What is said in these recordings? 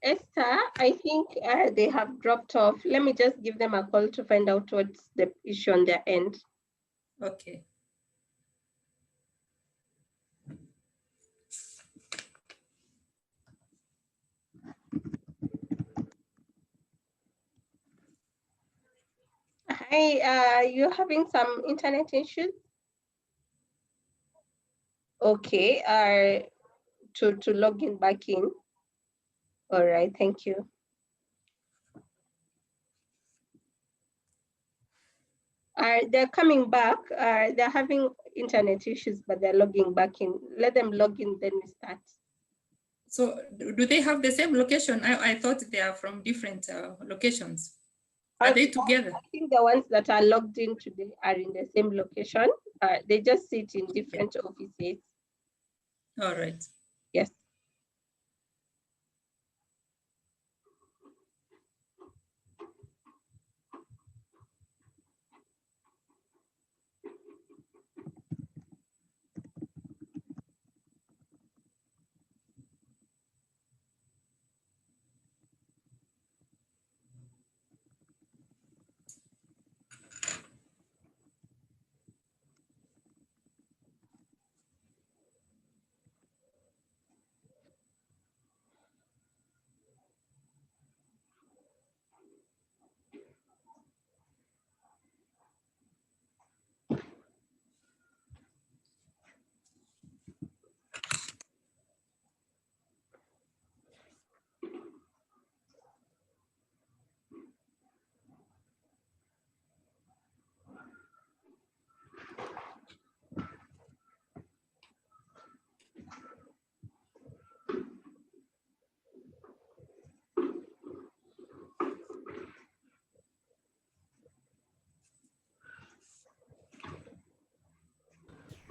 Esther, I think they have dropped off. Let me just give them a call to find out what's the issue on their end. Okay. Hi, you're having some internet issues? Okay, to log in back in. All right, thank you. They're coming back. They're having internet issues, but they're logging back in. Let them log in, then we start. So do they have the same location? I thought they are from different locations. Are they together? I think the ones that are logged in today are in the same location. They just sit in different offices. All right. Yes.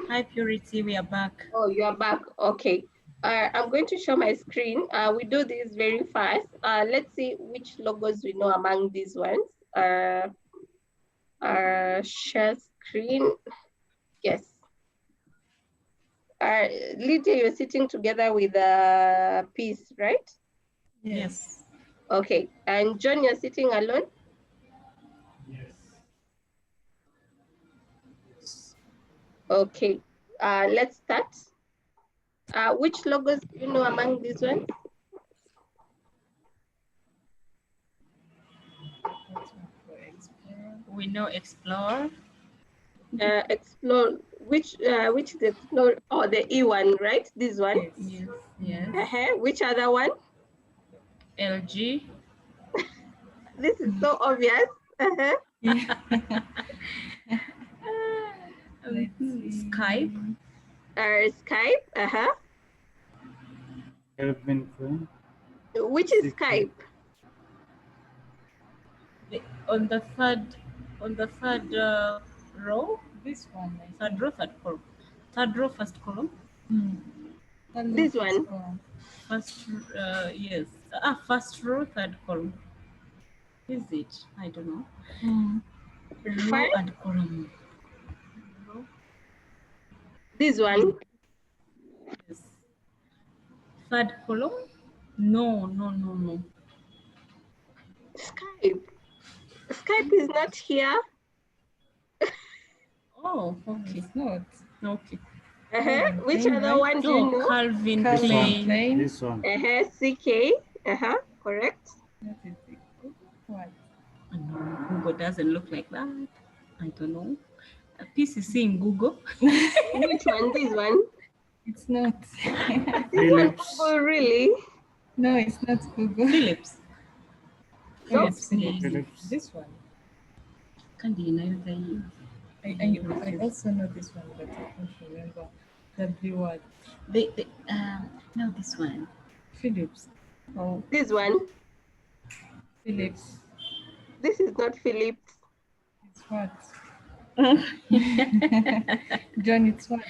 Hi, Purity, we are back. Oh, you are back. Okay. I'm going to show my screen. We do this very fast. Let's see which logos we know among these ones. Share screen. Yes. Lydia, you're sitting together with Peace, right? Yes. Okay. And John, you're sitting alone? Okay. Let's start. Which logos do you know among these ones? We know Explore. Explore. Which the no, oh, the E one, right? This one. Yes. Yes. Which other one? LG. This is so obvious. Yeah. Let's see. Skype. Skype. Kelvin Klein. Which is CK. Skype? On the third row. This one. Third row, third column. Third row, first column. This one. First, yes. First row, third column. Is it? I don't know. Row Fine. and column. Row. This one. Yes. Third column? No. Skype. Skype is not here. Oh, okay. It's not. Okay. Which Plain, other right? one do you know? Calvin This Klein. one. This one. CK. Correct. That is it. What? No, Google doesn't look like that. I don't know. A PCC in Google. Which one? This one. It's not. Philips. Oh, really? No, it's not Google. Philips. No. Yes, Philips. Philips. This one. Can't deny that. I also know this one, but I can't remember the blue word. No, this one. Philips. Oh, This one. Philips. This is not Philips. It's what? John, it's what?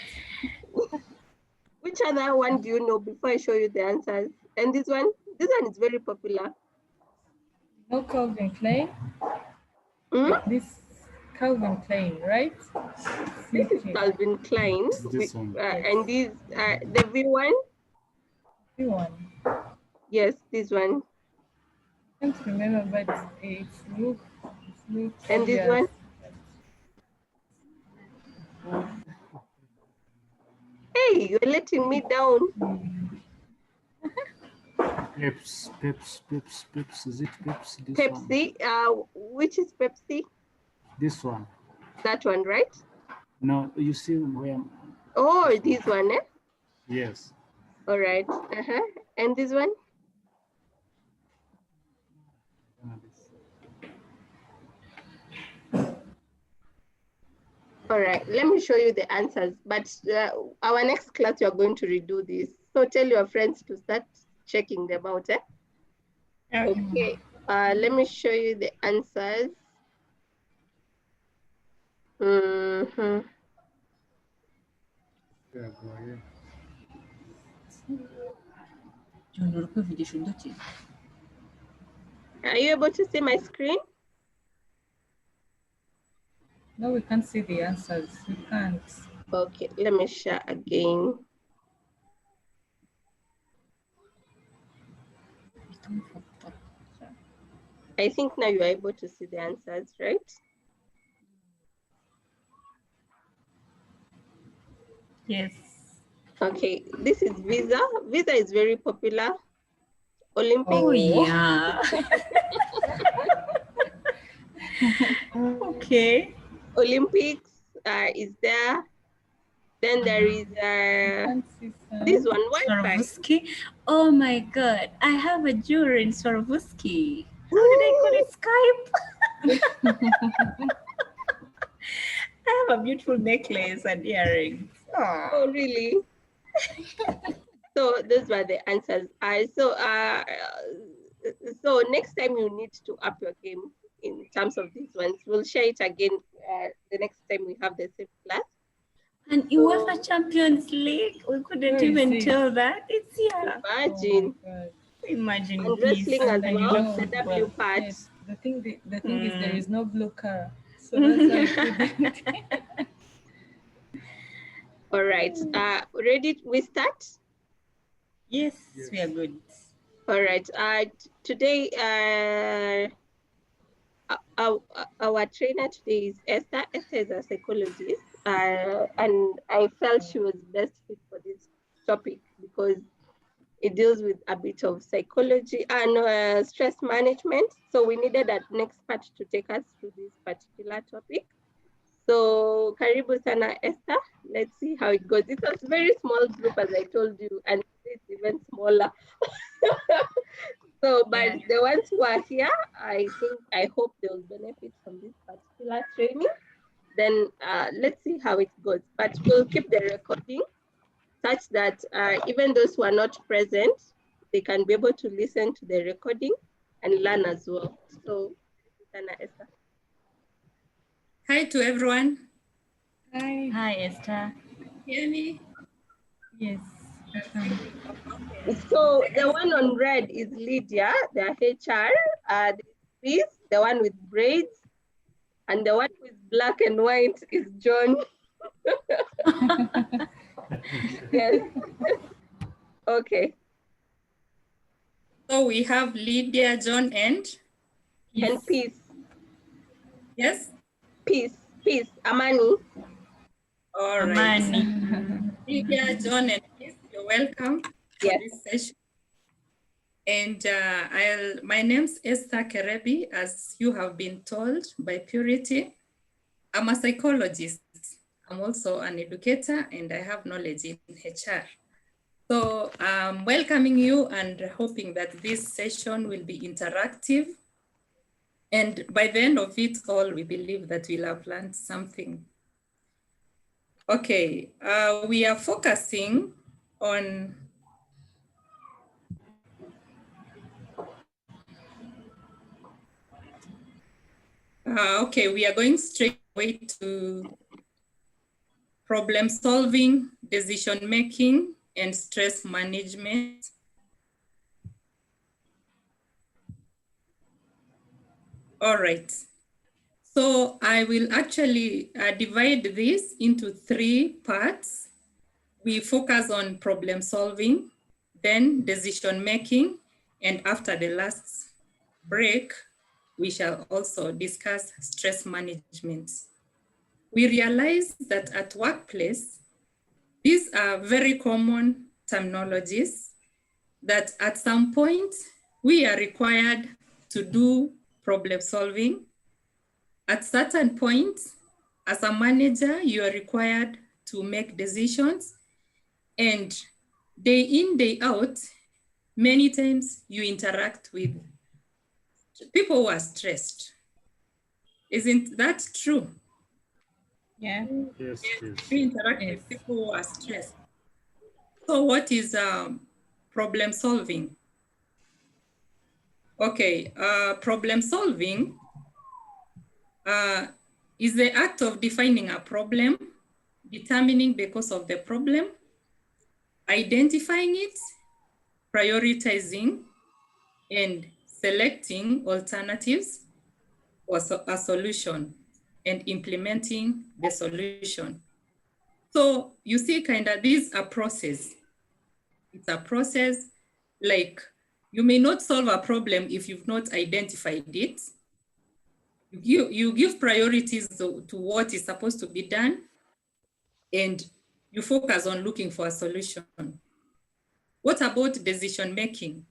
Which other one do you know before I show you the answers? And this one is very popular. No, Calvin Klein. This Calvin Klein, right? This is Calvin Klein. This one. And this, the V1. The one. Yes, this one. I can't remember, but it's look. And this one? Hey, you're letting me down. Peps. Is it Peps? This Pepsi. Which is Pepsi? one. This one. That one, right? No, you see where? Oh, this one, eh? Yes. All right. And this one? All right, let me show you the answers. But our next class, we are going to redo this. So tell your friends to start checking them out. Eh? Okay, let me show you the answers. Are you able to see my screen? No, we can't see the answers. We can't. Okay, let me share again. I think now you are able to see the answers, right? Yes. Okay, this is Visa. Visa is very popular. Olympic. Oh, yeah. Okay. Olympics is there. Then there is this one, Wi-Fi. Swarovski. Oh my God, I have a jewelry in Swarovski. How did I call it? Skype? I have a beautiful necklace and earrings. Oh, really? So those were the answers. So next time you need to up your game in terms of these ones. We'll share it again the next time we have the same class. And UEFA Champions League, we couldn't even tell that. It's here. Imagine. Oh Imagine. And wrestling as And well, know, the W part. Yes, the thing is there is no blue car. So that's why we couldn't. All right. Ready? We start? Yes, we are good. All right. Today, our trainer today is Esther. Esther is a psychologist, and I felt she was best fit for this topic because it deals with a bit of psychology and stress management. So we needed an expert to take us through this particular topic. So karibu sana Esther, let's see how it goes. It was a very small group, as I told you, and it's even smaller. So, but Yeah. the ones who are here, I hope they will benefit from this particular training. Then let's see how it goes. But we'll keep the recording such that even those who are not present, they can be able to listen to the recording and learn as well. So, Anna Esther. Hi to everyone. Hi. Hi, Esther. Hear me? Yes. So the one on red is Lydia, the HR. Chris, the one with braids, and the one with black and white is John. Yes. Okay. So we have Lydia, John, and And peace, yes. peace, Amani. All right. Amani. Lydia, John, and Chris, you're welcome for Yes. this session. And my name's Esther Kerebi, as you have been told by Purity. I'm a psychologist. I'm also an educator, and I have knowledge in HR. So I'm welcoming you and hoping that this session will be interactive. And by the end of it all, we believe that we'll have learned something. Okay, we are focusing on okay, we are going straight away to problem solving, decision making, and stress management. All right. So I will actually divide this into 3 parts. We focus on problem solving, then decision making, and after the last break, we shall also discuss stress management. We realize that at workplace, these are very common terminologies that at some point we are required to do problem solving. At certain points, as a manager, you are required to make decisions, and day in, day out, many times you interact with people who are stressed. Isn't that true? Yeah. Yes, yes. We interact with people who are stressed. So what is problem solving? Okay, problem solving is the act of defining a problem, determining the cause of the problem, identifying it, prioritizing, and selecting alternatives for a solution, and implementing the solution. So you see, kind of, this is a process. It's a process. Like, you may not solve a problem if you've not identified it. You give priorities to what is supposed to be done, and you focus on looking for a solution. What about decision making?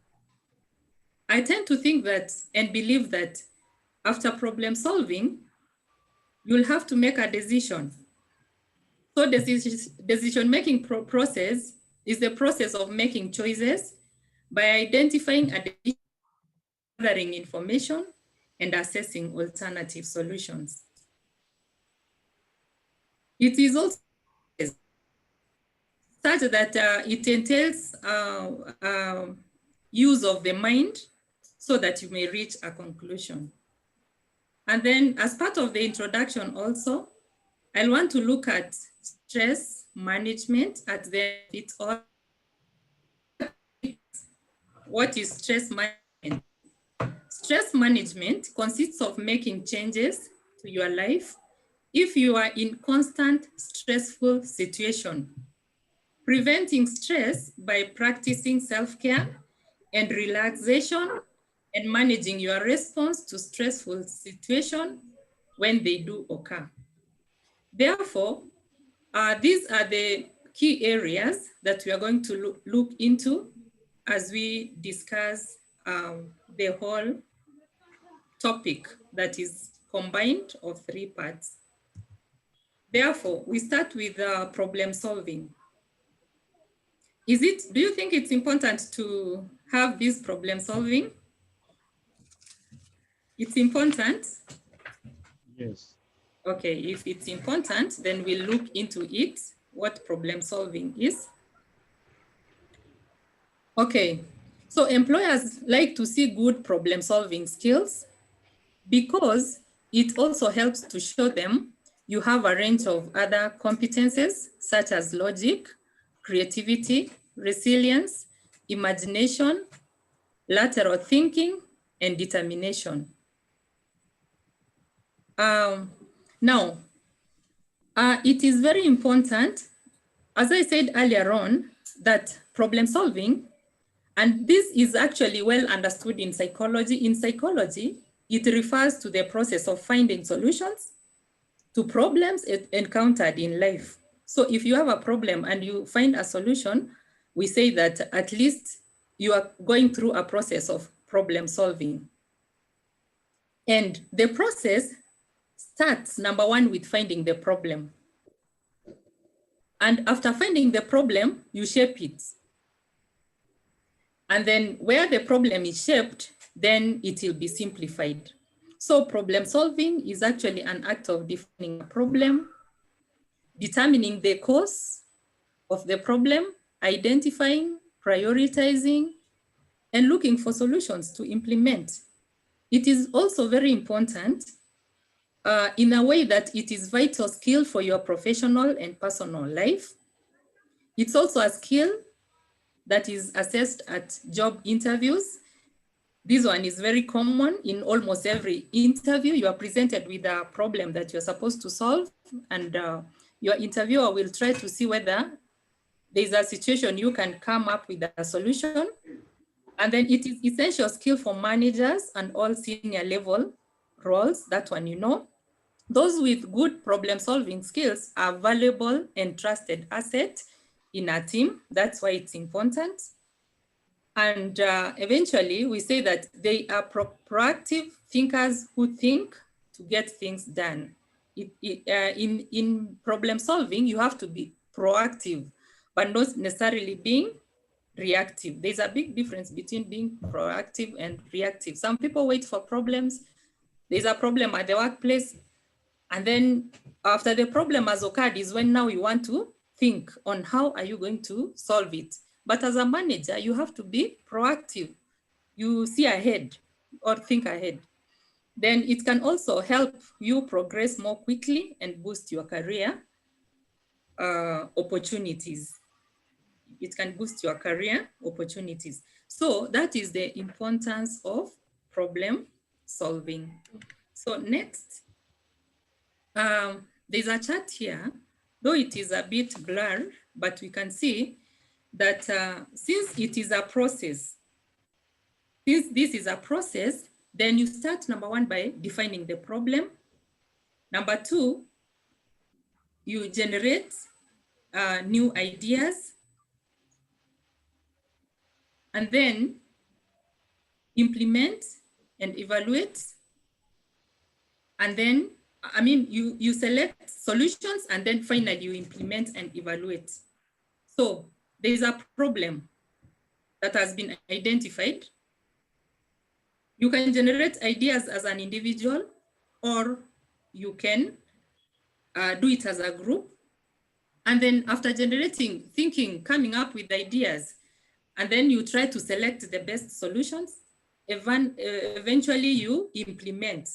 I tend to think that and believe that after problem solving, you'll have to make a decision. So decision-making process is the process of making choices by identifying and gathering information and assessing alternative solutions. It is also such that it entails use of the mind so that you may reach a conclusion. And then as part of the introduction also, I want to look at stress management at the end of it all. What is stress management? Stress management consists of making changes to your life if you are in constant stressful situation, preventing stress by practicing self-care and relaxation, and managing your response to stressful situations when they do occur. Therefore, these are the key areas that we are going to look into as we discuss the whole topic that is combined of 3 parts. Therefore, we start with problem solving. Do you think it's important to have this problem solving? It's important? Yes. Okay, if it's important, then we'll look into it, what problem solving is. Okay, so employers like to see good problem solving skills because it also helps to show them you have a range of other competences such as logic, creativity, resilience, imagination, lateral thinking, and determination. Now, it is very important, as I said earlier on, that problem solving, and this is actually well understood in psychology. In psychology, it refers to the process of finding solutions to problems encountered in life. So if you have a problem and you find a solution, we say that at least you are going through a process of problem solving. And the process starts, number one, with finding the problem. And after finding the problem, you shape it. And then where the problem is shaped, then it will be simplified. So problem solving is actually an act of defining a problem, determining the cause of the problem, identifying, prioritizing, and looking for solutions to implement. It is also very important in a way that it is vital skill for your professional and personal life. It's also a skill that is assessed at job interviews. This one is very common in almost every interview. You are presented with a problem that you're supposed to solve, and your interviewer will try to see whether there's a situation you can come up with a solution. And then it is essential skill for managers and all senior level roles, that one you know. Those with good problem solving skills are valuable and trusted asset in a team. That's why it's important. And eventually we say that they are proactive thinkers who think to get things done. In problem solving, you have to be proactive, but not necessarily being reactive. There's a big difference between being proactive and reactive. Some people wait for problems. There's a problem at the workplace, and then after the problem has occurred is when now you want to think on how are you going to solve it. But as a manager, you have to be proactive. You see ahead or think ahead. Then it can also help you progress more quickly and boost your career opportunities. It can boost your career opportunities. So that is the importance of problem solving. So next, there's a chart here, though it is a bit blurred, but we can see that since it is a process, since this is a process, then you start, number one, by defining the problem. Number two, you generate new ideas, and then implement and evaluate. And then, you select solutions, and then finally you implement and evaluate. So there is a problem that has been identified. You can generate ideas as an individual, or you can do it as a group. And then after generating, thinking, coming up with ideas, and then you try to select the best solutions, eventually you implement.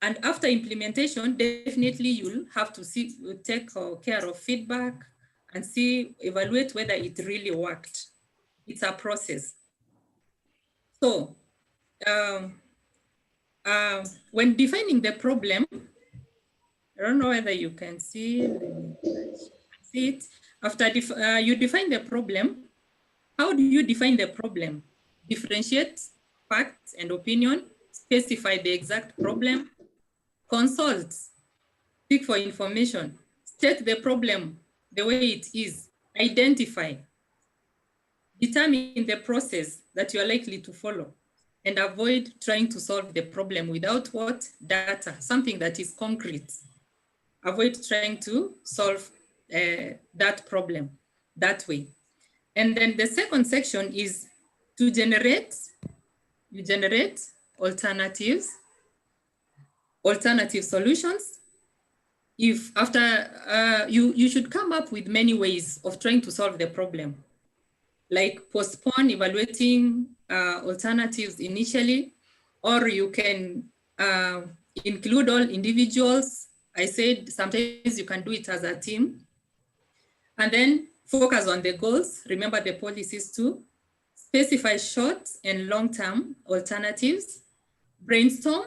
And after implementation, definitely you'll have to take care of feedback and evaluate whether it really worked. It's a process. So when defining the problem, I don't know whether you can see it. After you define the problem, how do you define the problem? Differentiate facts and opinion, specify the exact problem, consult, seek for information, state the problem the way it is, identify, determine the process that you are likely to follow, and avoid trying to solve the problem without what? Data, something that is concrete. avoid trying to solve that problem that way. And then the second section is to generate alternative solutions. If after you should come up with many ways of trying to solve the problem, like postpone evaluating alternatives initially, or you can include all individuals. I said sometimes you can do it as a team. And then focus on the goals. Remember the policies too. Specify short and long-term alternatives. Brainstorm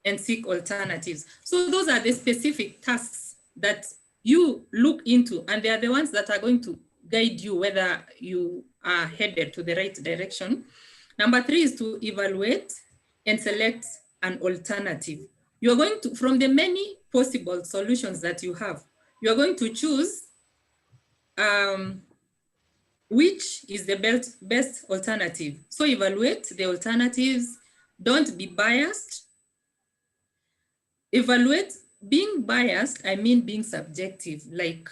and seek alternatives. So those are the specific tasks that you look into, and they are the ones that are going to guide you whether you are headed to the right direction. Number 3 is to evaluate and select an alternative. You're going to, from the many possible solutions that you have, you're going to choose which is the best alternative. So evaluate the alternatives. Don't be biased. Evaluate. Being biased, I mean being subjective, like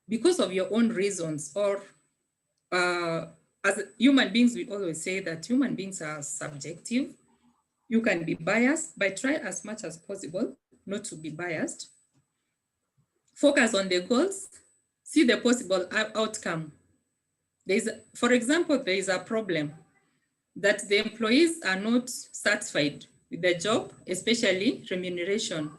because of your own reasons, or as human beings, we always say that human beings are subjective. You can be biased, but try as much as possible not to be biased. Focus on the goals. See the possible outcome. For example, there is a problem that the employees are not satisfied with the job, especially remuneration.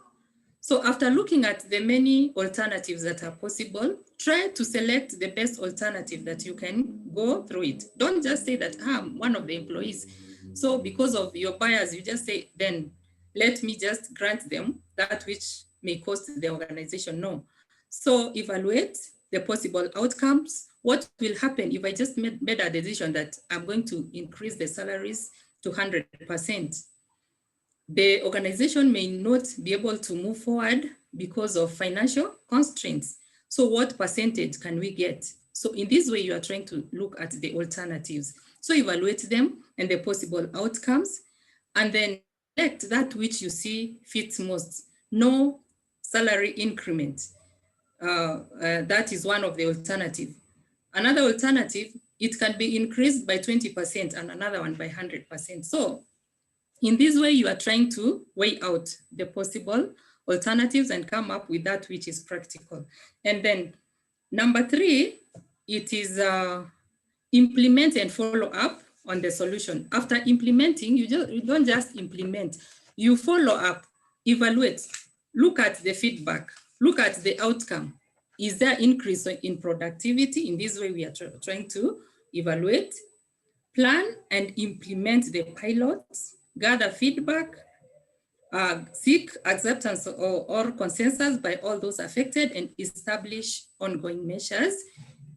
So after looking at the many alternatives that are possible, try to select the best alternative that you can go through it. Don't just say that I'm one of the employees. So because of your bias, you just say, then let me just grant them that which may cost the organization. No. So evaluate the possible outcomes. What will happen if I just made a decision that I'm going to increase the salaries to 100%? The organization may not be able to move forward because of financial constraints. So what percentage can we get? So in this way, you are trying to look at the alternatives. So evaluate them and the possible outcomes, and then select that which you see fits most. No salary increment. That is one of the alternatives. Another alternative, it can be increased by 20% and another one by 100%. So in this way, you are trying to weigh out the possible alternatives and come up with that which is practical. And then number 3, it is implement and follow up on the solution. After implementing, you don't just implement, you follow up, evaluate, look at the feedback, look at the outcome. Is there increase in productivity? In this way, we are trying to evaluate, plan and implement the pilots, gather feedback, seek acceptance or consensus by all those affected, and establish ongoing measures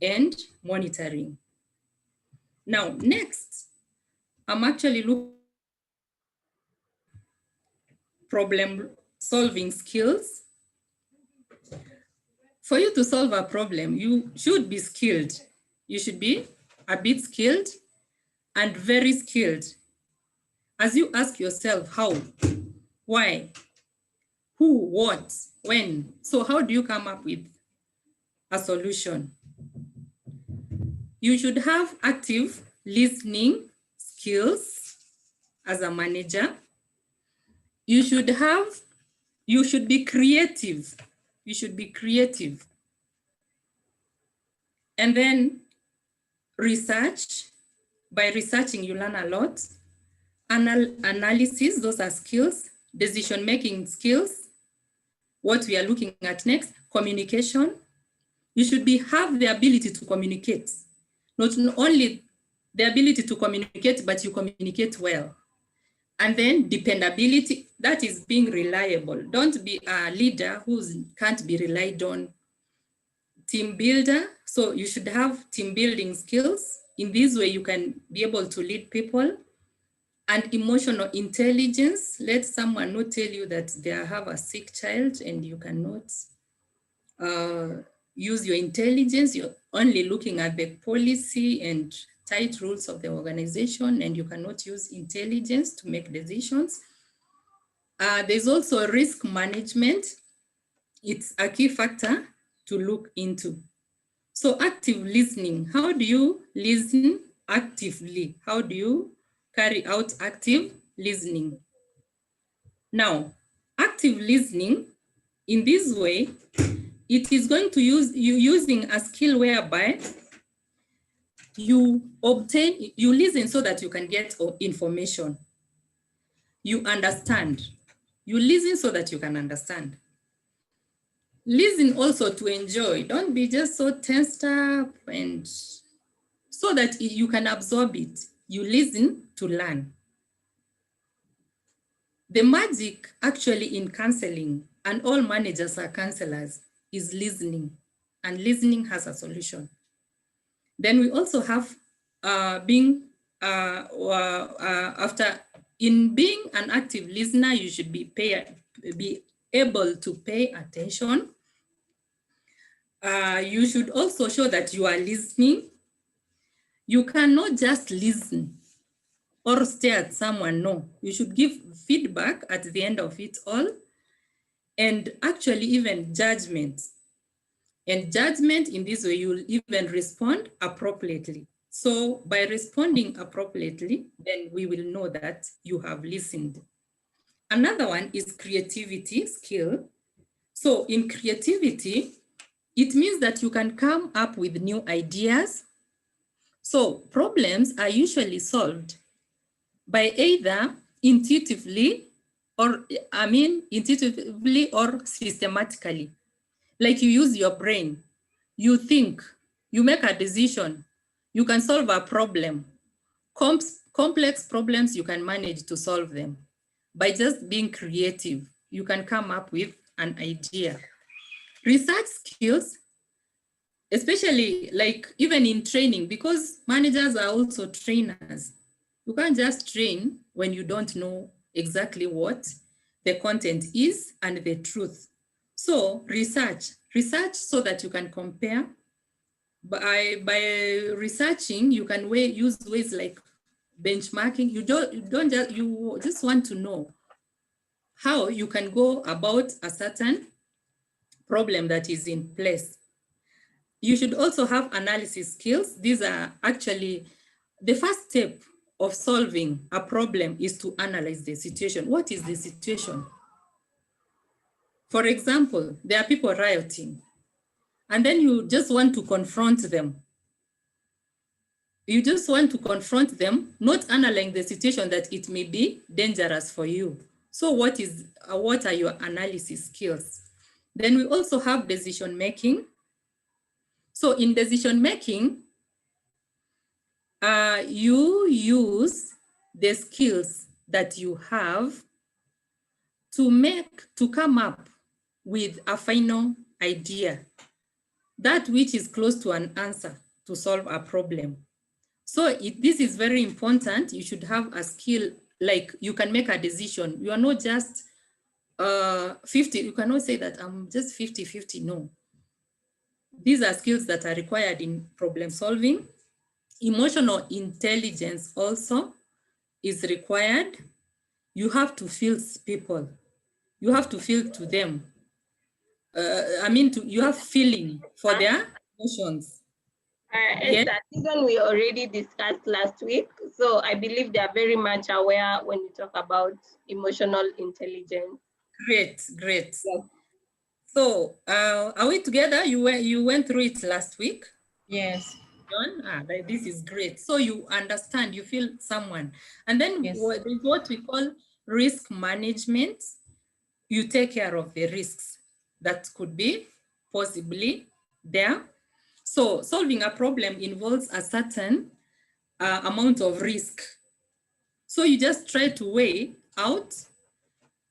and monitoring. Now, next, I'm actually looking at problem-solving skills. For you to solve a problem, you should be skilled. You should be a bit skilled and very skilled. As you ask yourself, how, why, who, what, when. So how do you come up with a solution? You should have active listening skills as a manager. You should be creative. You should be creative. And then research. By researching, you learn a lot. Analysis, those are skills. Decision-making skills. What we are looking at next, communication. You should have the ability to communicate. Not only the ability to communicate, but you communicate well. And then dependability, that is being reliable. Don't be a leader who can't be relied on. Team builder, so you should have team building skills. In this way, you can be able to lead people. And emotional intelligence, let someone not tell you that they have a sick child and you cannot use your intelligence. You're only looking at the policy and tight rules of the organization, and you cannot use intelligence to make decisions. There's also risk management. It's a key factor to look into. So active listening, how do you listen actively? How do you carry out active listening? Now, active listening, in this way, it is going to use you using a skill whereby you listen so that you can get information. You understand. You listen so that you can understand. Listen also to enjoy. Don't be just so tensed up, and so that you can absorb it. You listen to learn. The magic actually in counseling, and all managers are counselors, is listening, and listening has a solution. Then we also have being an active listener, you should be able to pay attention. You should also show that you are listening. You cannot just listen or stare at someone, no. You should give feedback at the end of it all, and actually even judgment. And judgment, in this way, you'll even respond appropriately. So by responding appropriately, then we will know that you have listened. Another one is creativity skill. So in creativity, it means that you can come up with new ideas. So problems are usually solved by either intuitively or systematically. Like you use your brain, you think, you make a decision, you can solve a problem. Complex problems, you can manage to solve them. By just being creative, you can come up with an idea. Research skills, especially like even in training, because managers are also trainers. You can't just train when you don't know exactly what the content is and the truth. So research so that you can compare. By researching, you can use ways like benchmarking. You just want to know how you can go about a certain problem that is in place. You should also have analysis skills. These are actually the first step of solving a problem is to analyze the situation. What is the situation? For example, there are people rioting, and then you just want to confront them. You just want to confront them, not analyzing the situation that it may be dangerous for you. So what are your analysis skills? Then we also have decision making. So in decision making, you use the skills that you have to come up with a final idea, that which is close to an answer to solve a problem. So this is very important. You should have a skill, like you can make a decision. You are not just 50. You cannot say that I'm just 50-50. No. These are skills that are required in problem solving. Emotional intelligence also is required. You have to feel people. You have to feel to them. You have feeling for their emotions. Yes. This one we already discussed last week. So I believe they are very much aware when you talk about emotional intelligence. Great. Yes. So are we together? You went through it last week? Yes. John? This is great. So you understand, you feel someone. And then Yes. what we call risk management. You take care of the risks that could be possibly there. So solving a problem involves a certain amount of risk. So you just try to weigh out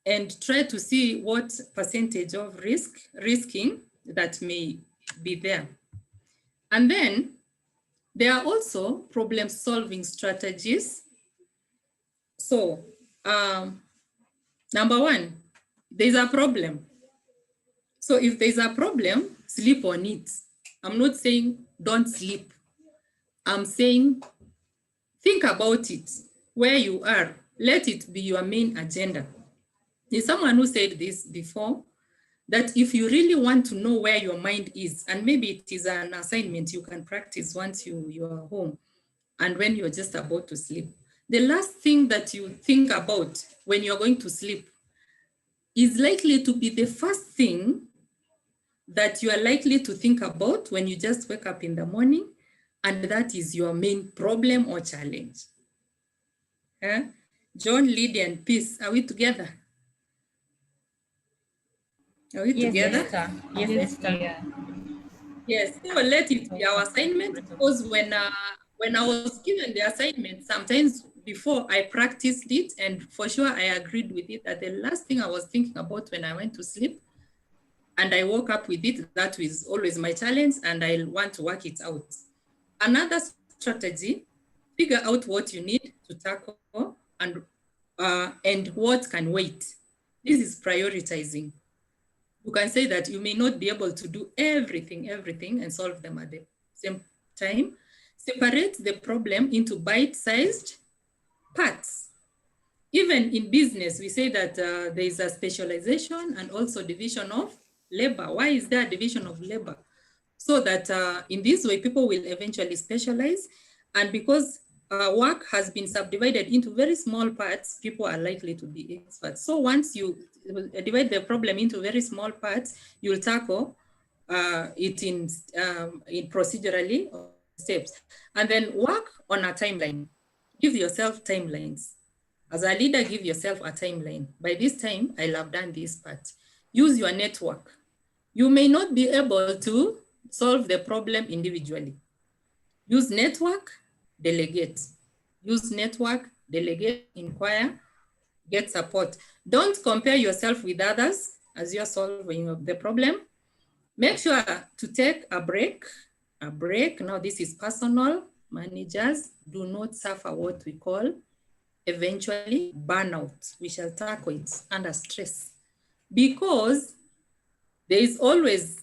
and try to see what percentage of risking that may be there. And then there are also problem solving strategies. So number one, there's a problem. So if there's a problem, sleep on it. I'm not saying don't sleep. I'm saying think about it, where you are. Let it be your main agenda. There's someone who said this before, that if you really want to know where your mind is, and maybe it is an assignment you can practice once you are home and when you're just about to sleep, the last thing that you think about when you're going to sleep is likely to be the first thing that you are likely to think about when you just wake up in the morning, and that is your main problem or challenge. John, Lydia, and Peace, are we together? Are we together? Esther. Yes, Esther. Yeah. Yes, so let it be our assignment, because when I was given the assignment, sometimes before I practiced it, and for sure I agreed with it, that the last thing I was thinking about when I went to sleep and I woke up with it, that was always my challenge, and I want to work it out. Another strategy, figure out what you need to tackle and what can wait. This is prioritizing. You can say that you may not be able to do everything and solve them at the same time. Separate the problem into bite-sized parts. Even in business, we say that there is a specialization and also division of labor. Why is there a division of labor? So that in this way, people will eventually specialize. And because work has been subdivided into very small parts, people are likely to be experts. So once you divide the problem into very small parts, you'll tackle it in procedurally steps. And then work on a timeline. Give yourself timelines. As a leader, give yourself a timeline. By this time, I'll have done this part. Use your network. You may not be able to solve the problem individually. Use network, delegate. Use network, delegate, inquire, get support. Don't compare yourself with others as you're solving the problem. Make sure to take a break. Now this is personal. Managers do not suffer what we call eventually burnout. We shall tackle it under stress, because there is always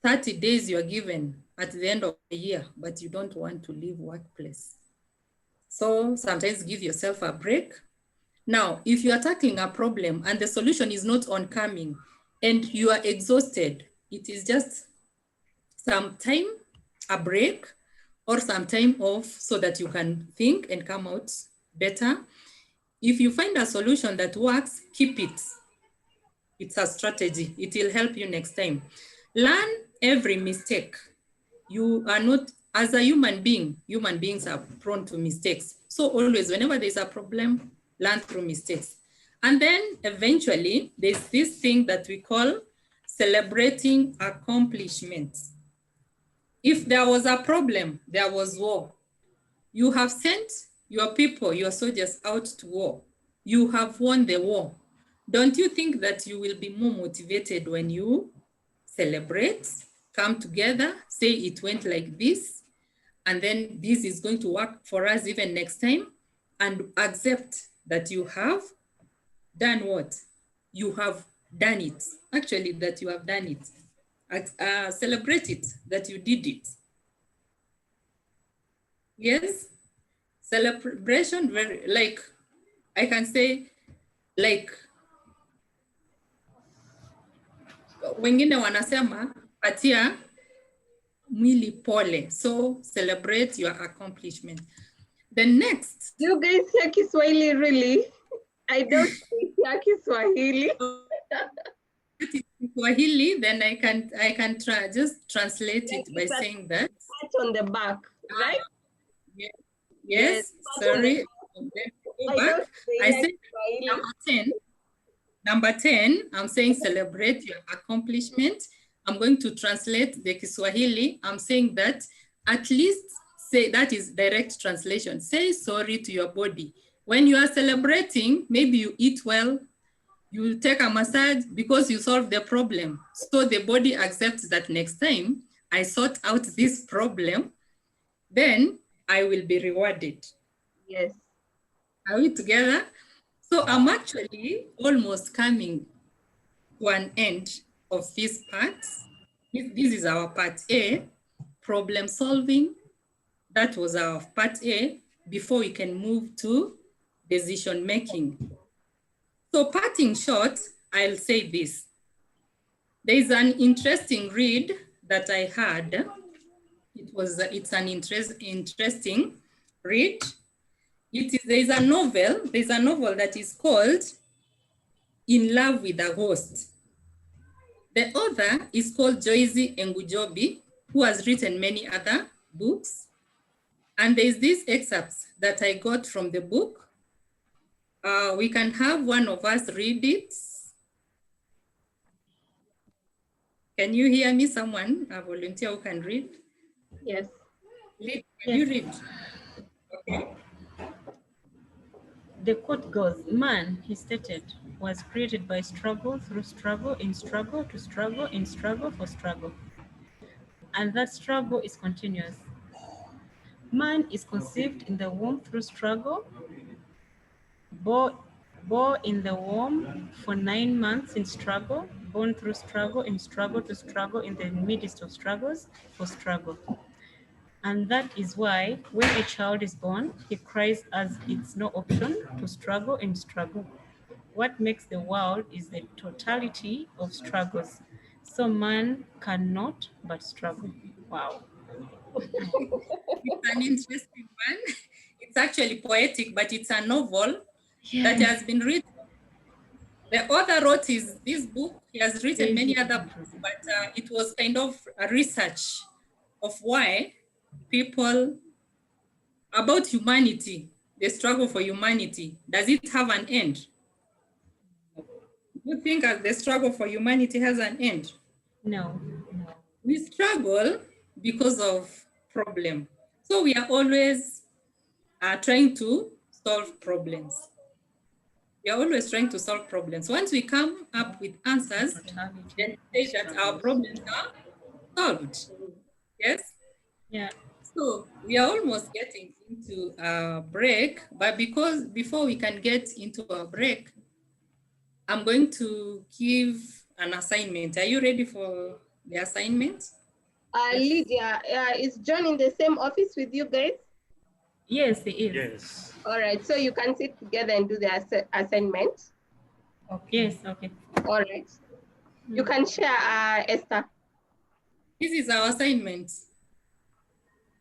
30 days you're given at the end of the year, but you don't want to leave workplace. So sometimes give yourself a break. Now, if you are tackling a problem and the solution is not oncoming and you are exhausted, it is just some time, a break, or some time off so that you can think and come out better. If you find a solution that works, keep it. It's a strategy. It will help you next time. Learn every mistake. You are not, as a human being, human beings are prone to mistakes. So always, whenever there's a problem, learn through mistakes. And then eventually, there's this thing that we call celebrating accomplishments. If there was a problem, there was war. You have sent your people, your soldiers out to war. You have won the war. Don't you think that you will be more motivated when you celebrate, come together, say it went like this, and then this is going to work for us even next time, and accept that you have done what? You have done it. Actually, that you have done it. Celebrate it, that you did it. Yes? Celebration, very, like, I can say, like, wengine wanasema patia mwili pole. So celebrate your accomplishment. The next. You guys hear Kiswahili really? I don't hear Kiswahili. Kiswahili, then I can just translate it by saying that. On the back, right? Yes. Sorry. Go back. I said number 10, I'm saying celebrate your accomplishment. I'm going to translate the Kiswahili. I'm saying that at least say, that is direct translation. Say sorry to your body. When you are celebrating, maybe you eat well, you take a massage because you solved the problem. So the body accepts that next time I sort out this problem, then I will be rewarded. Yes. Are we together? So I'm actually almost coming to an end of this part. This is our part A, problem solving. That was our part A before we can move to decision making. So parting short, I'll say this. There is an interesting read that I had. It's an interesting read. There's a novel that is called In Love with a Ghost. The author is called Joyce Ngujobi, who has written many other books. And there's this excerpts that I got from the book. We can have one of us read it. Can you hear me? Someone, a volunteer who can read? Yes. Can you read? Okay. The quote goes, man, he stated, was created by struggle through struggle, in struggle to struggle, in struggle for struggle. And that struggle is continuous. Man is conceived in the womb through struggle, bore in the womb for 9 months in struggle, born through struggle, in struggle to struggle, in the midst of struggles for struggle. And that is why when a child is born, he cries as it's no option to struggle and struggle. What makes the world is the totality of struggles. So man cannot but struggle. Wow. It's an interesting one. It's actually poetic, but it's a novel that has been written. The author wrote this book. He has written many other books, but it was kind of a research of why people, about humanity, the struggle for humanity, does it have an end? You think the struggle for humanity has an end? No. We struggle because of problem. So we are always trying to solve problems. We are always trying to solve problems. Once we come up with answers, then say that our problems are solved. Yes? Yeah. So we are almost getting into a break, but because before we can get into a break, I'm going to give an assignment. Are you ready for the assignment? Yes. Lydia, is John in the same office with you guys? Yes, it is. Yes. All right, so you can sit together and do the assignment. Okay. Yes, okay. All right. You can share, Esther. This is our assignment.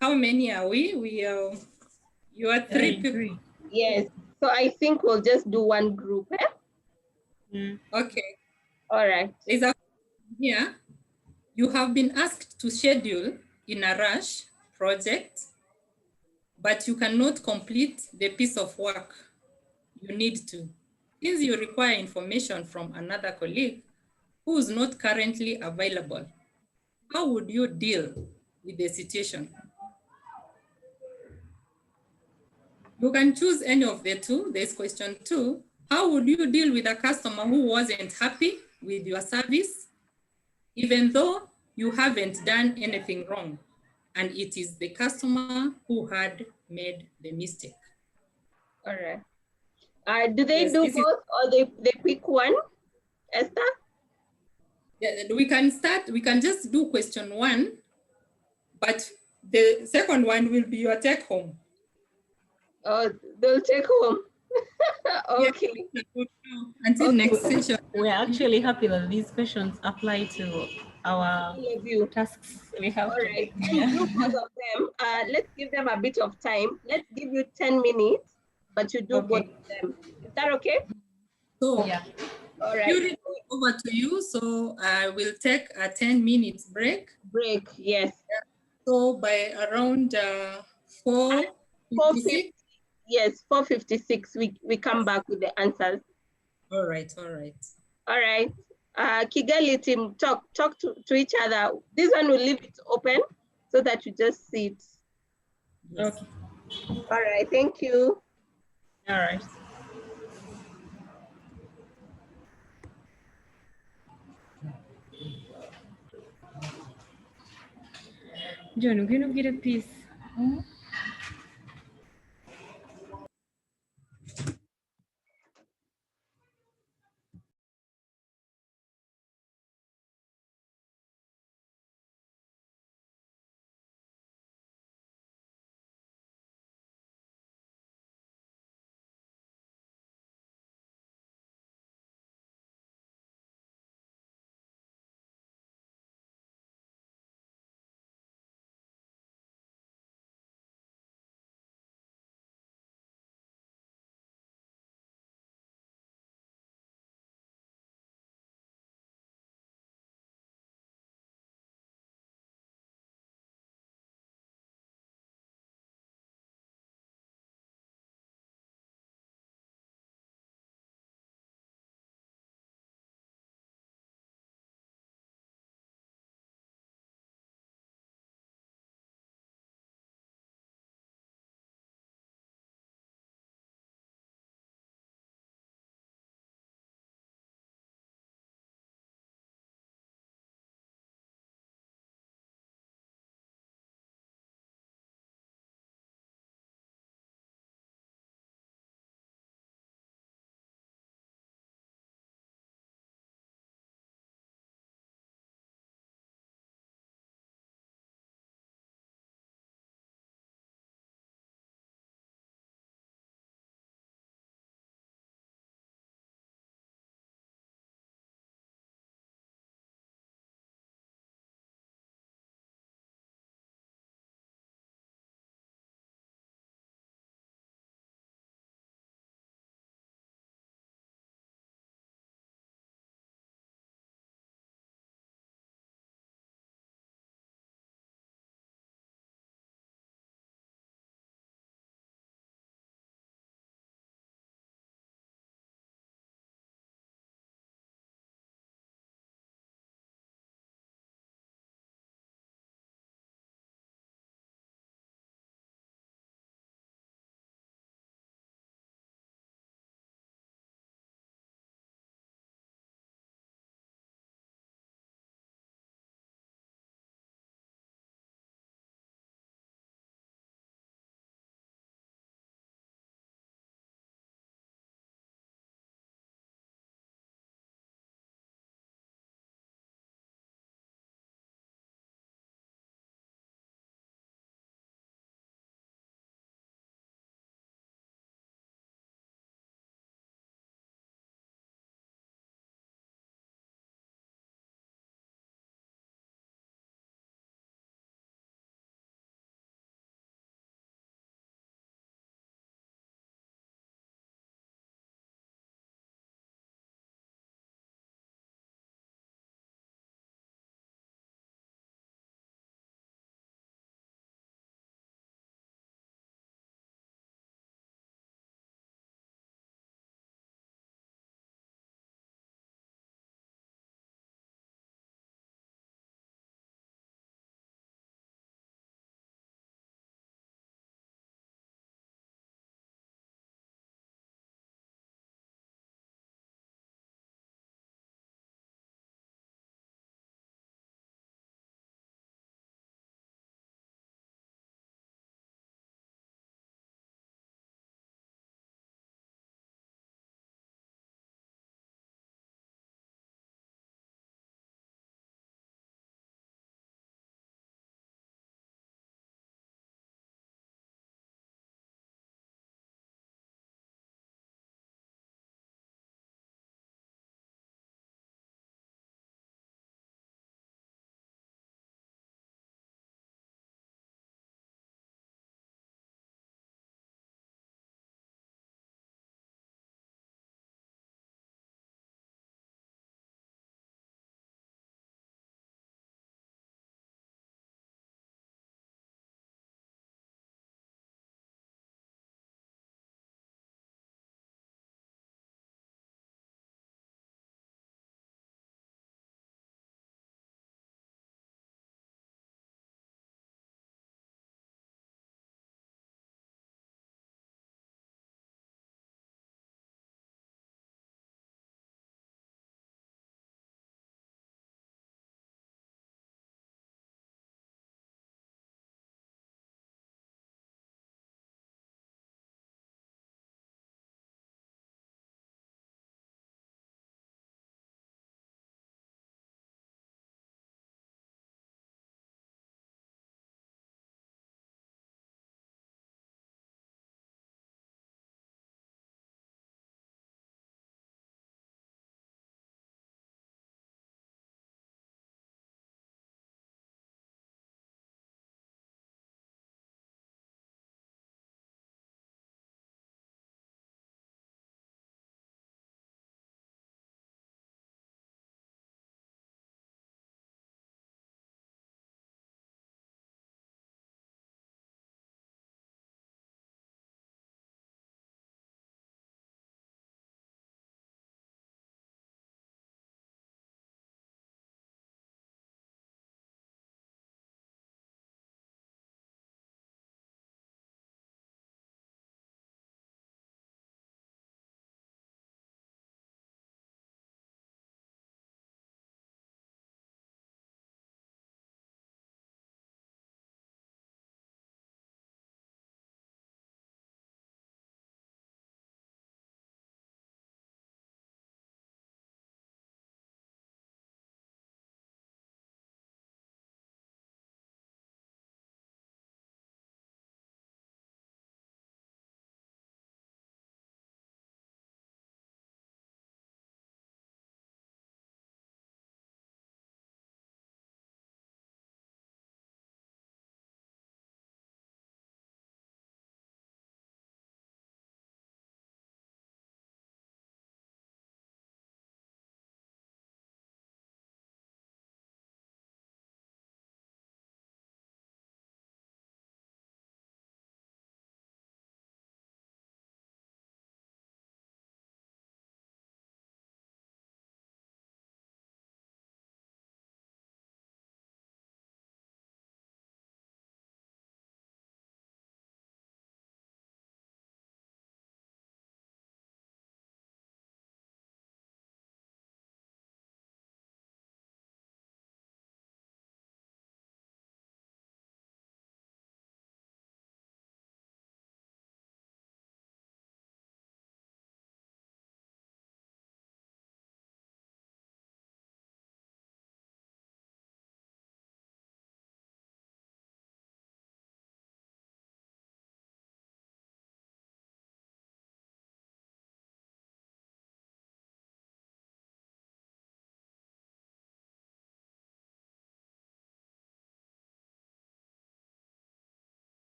How many are we? You are three people. Yes. So I think we'll just do one group. Okay. All right. There's a here. You have been asked to schedule in a rush project, but you cannot complete the piece of work you need to. Since you require information from another colleague who is not currently available, how would you deal with the situation? You can choose any of the two. There's question 2. How would you deal with a customer who wasn't happy with your service, even though you haven't done anything wrong, and it is the customer who had made the mistake? All right. Do they Yes, do both or they pick one, Esther? Yeah, we can just do question 1, but the second one will be your take home. Oh, they'll take home. Okay. Yes. Until next session. We're actually happy that these questions apply to our tasks we have. All right. Then do both of them. Let's give them a bit of time. Let's give you 10 minutes, but you do both of them. Is that okay? So, Yeah. All right. Yuri, over to you. So I will take a 10 minutes break. Break, yes. So by around 4:56. Yes, 4:56. We come back with the answers. All right, all right. All right. Kigali team, talk to each other. This one will leave it open so that you just see it. Yes. Okay. All right, thank you. All right. John, we're going to get a piece.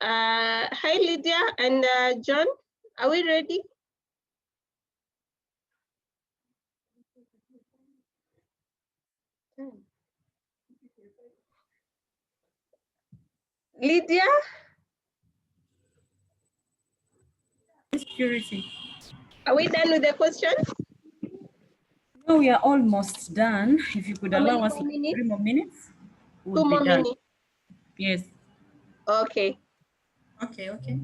Hi, Lydia and John. Are we ready? Lydia? Purity. Are we done with the questions? No, we are almost done. If you could How allow many us more like minutes? 3 more minutes, we'll 2 be more done. minutes. Yes. Okay. Okay, okay.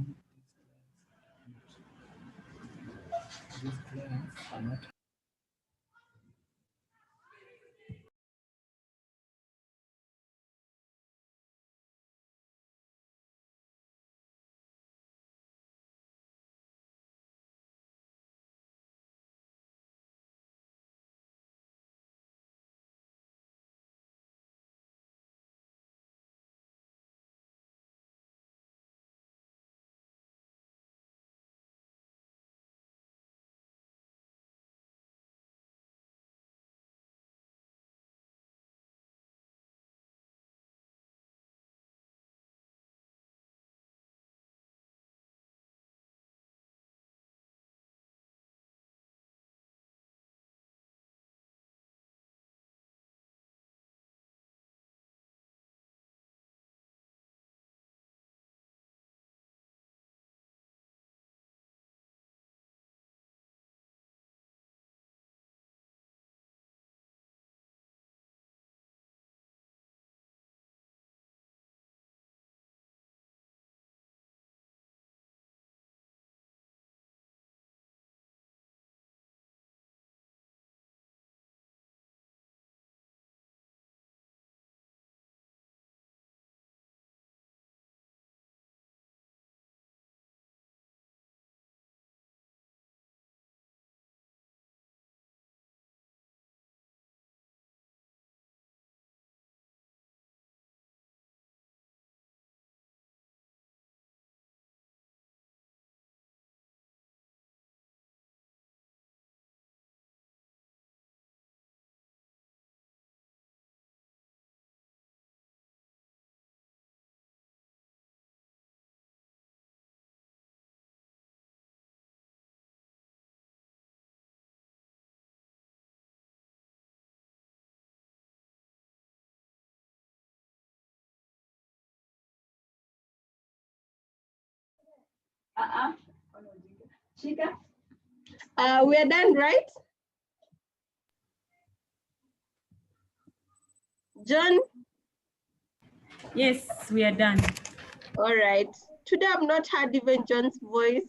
We are done, right? John? Yes, we are done. All right. Today I've not heard even John's voice.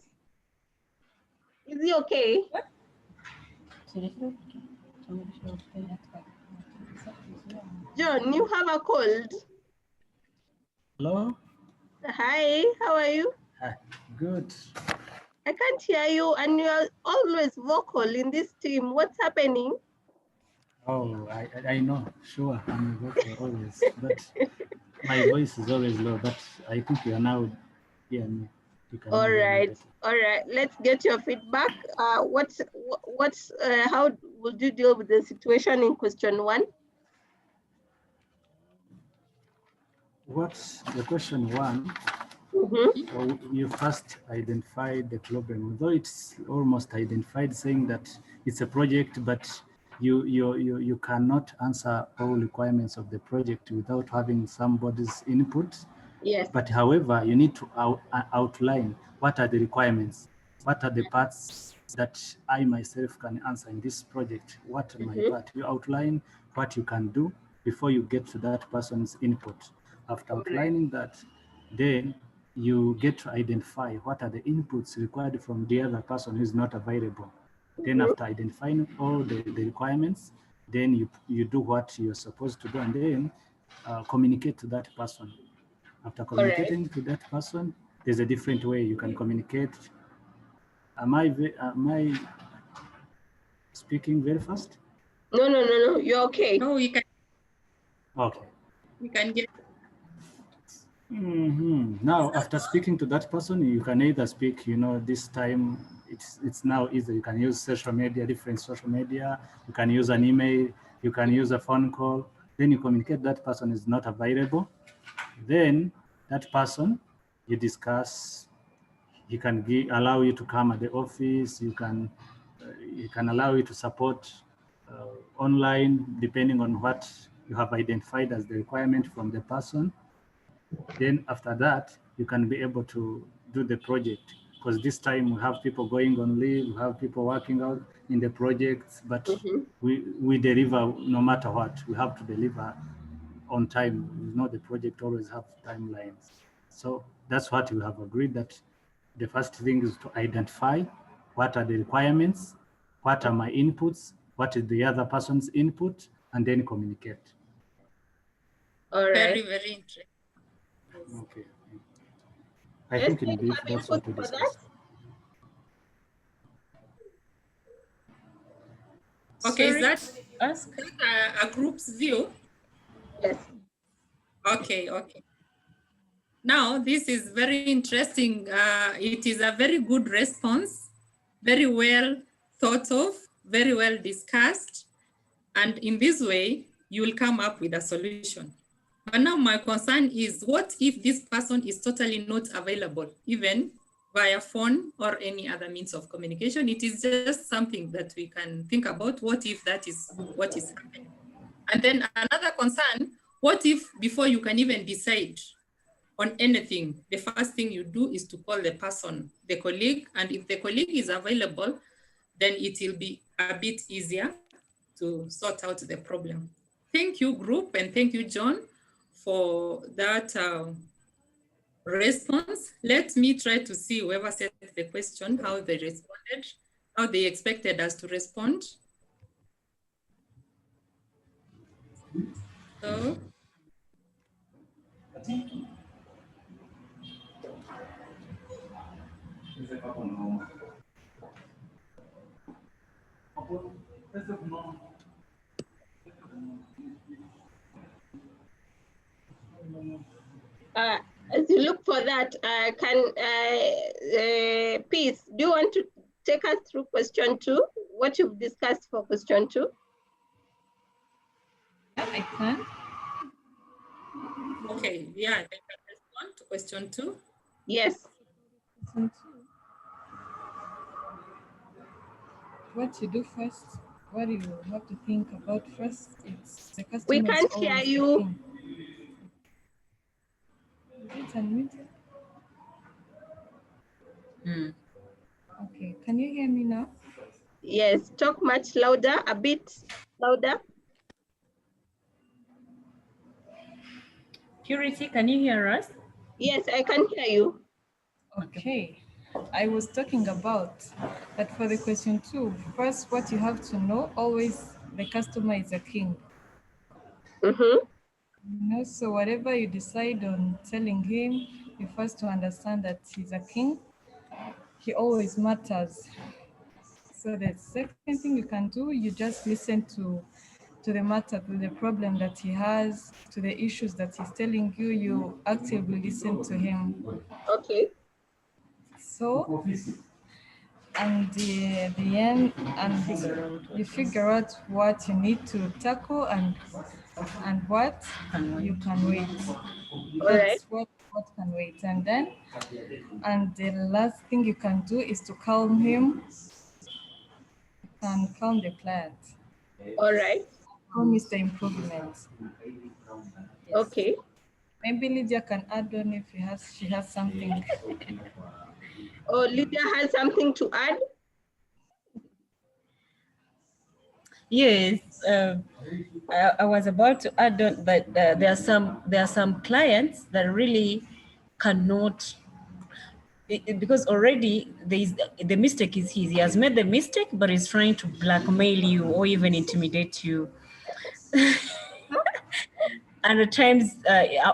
Is he okay? John, you have a cold. Hello? Hi, how are you? Hi. Good. I can't hear you and you are always vocal in this team. What's happening? Oh, I know. Sure, I'm vocal always, but my voice is always low. But I think you are now hearing me. You can All now hear me right, better. all right. Let's get your feedback. How would you deal with the situation in question 1? What's the question 1? Well, you first identified the problem, although it's almost identified, saying that it's a project, but you cannot answer all requirements of the project without having somebody's input. Yes. But however, you need to outline what are the requirements, what are the parts that I myself can answer in this project, what my part. You outline what you can do before you get to that person's input. After outlining that, then you get to identify what are the inputs required from the other person who is not available. Then after identifying all the requirements, then you do what you're supposed to do, and then communicate to that person. After communicating to that person, there's a different way you can communicate. Am I speaking very fast? No, you're okay. No, we can Okay. get Now, after speaking to that person, you can either speak, this time it's now easy. You can use social media, different social media. You can use an email. You can use a phone call. Then you communicate that person is not available. Then that person you discuss. He can allow you to come at the office. He can allow you to support online, depending on what you have identified as the requirement from the person. Then after that, you can be able to do the project, because this time we have people going on leave, we have people working out in the projects, but we deliver no matter what. We have to deliver on time. You know, the project always have timelines. So that's what we have agreed, that the first thing is to identify what are the requirements, what are my inputs, what is the other person's input, and then communicate. All right. Very, very interesting. Okay. I think in brief, that's what we for discussed. Okay, Sorry, is that ask? a group's view? Yes. Okay, okay. Now, this is very interesting. It is a very good response, very well thought of, very well discussed. And in this way, you will come up with a solution. But now my concern is, what if this person is totally not available, even via phone or any other means of communication? It is just something that we can think about. What if that is what is happening? And then another concern, what if before you can even decide on anything, the first thing you do is to call the person, the colleague, and if the colleague is available, then it will be a bit easier to sort out the problem. Thank you, group, and thank you, John, for that response. Let me try to see whoever said the question, how they responded, how they expected us to respond. So, as you look for that, Peace, do you want to take us through question 2? What you've discussed for question 2? Yeah, I can. okay, yeah, I can respond to question 2. Yes. Question 2. What you do first, what you have to think about first, it's the customer. We can't hear you. Okay, can you hear me now? Yes, talk much louder, a bit louder. Purity, can you hear us? Yes, I can hear you. Okay, I was talking about that for the question 2. First, what you have to know, always the customer is a king. You know, so whatever you decide on telling him, you first to understand that he's a king. He always matters. So the second thing you can do, you just listen to the matter, to the problem that he has, to the issues that he's telling you, you actively listen to him. Okay. So, and the end, and you figure out what you need to tackle and what you can wait. That's what can wait. And then, and the last thing you can do is to calm him. You can calm the client. All right. Promise the improvement. Yes. Okay. Maybe Lydia can add on if she has something. Oh, Lydia has something to add? Yes, I was about to add on that there are some clients that really cannot, because already the mistake is his. He has made the mistake, but he's trying to blackmail you or even intimidate you. And at times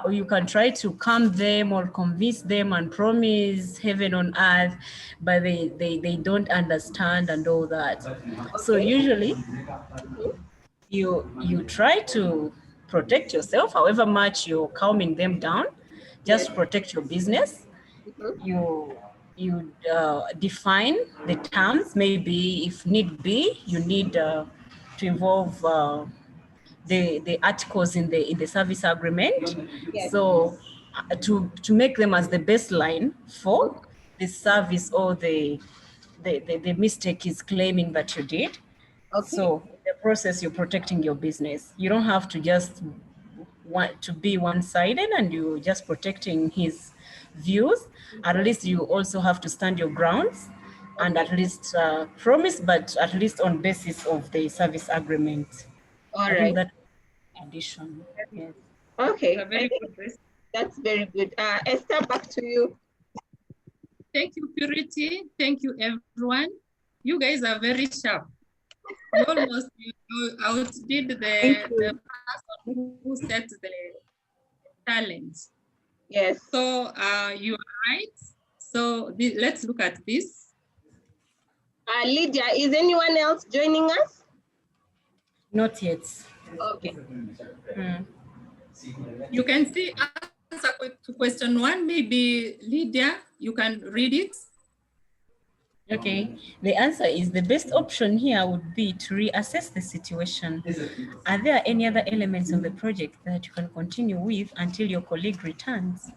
you can try to calm them or convince them and promise heaven on earth, but they don't understand and all that. Okay. So usually you try to protect yourself, however much you're calming them down, just protect your business. You define the terms. Maybe if need be, you need to involve the articles in the service agreement. Yes. So to make them as the baseline for the service or the mistake is claiming that you did. Okay. So in the process, you're protecting your business. You don't have to just want to be one-sided and you're just protecting his views. At least you also have to stand your grounds and at least promise, but at least on basis of the service agreement. All I right. think that addition. Yes. Okay. A very good question. That's very good. Esther, back to you. Thank you, Purity. Thank you, everyone. You guys are very sharp. You almost outdid the person who set the challenge. Yes. So you are right. So let's look at this. Lydia, is anyone else joining us? Not yet. Okay. You can see answer to question 1. Maybe Lydia, you can read it. Okay, the answer is the best option here would be to reassess the situation. Are there any other elements of the project that you can continue with until your colleague returns?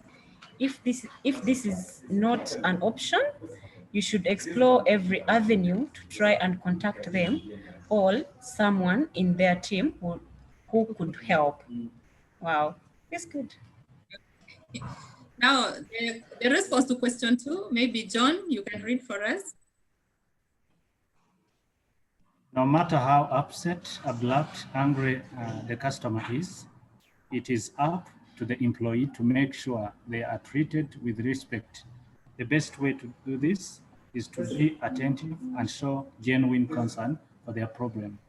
If this is not an option, you should explore every avenue to try and contact them or someone in their team who could help. Wow, that's good. Now, the response to question 2, maybe John, you can read for us. No matter how upset, abrupt, angry the customer is, it is up to the employee to make sure they are treated with respect. The best way to do this is to be attentive and show genuine concern for their problem.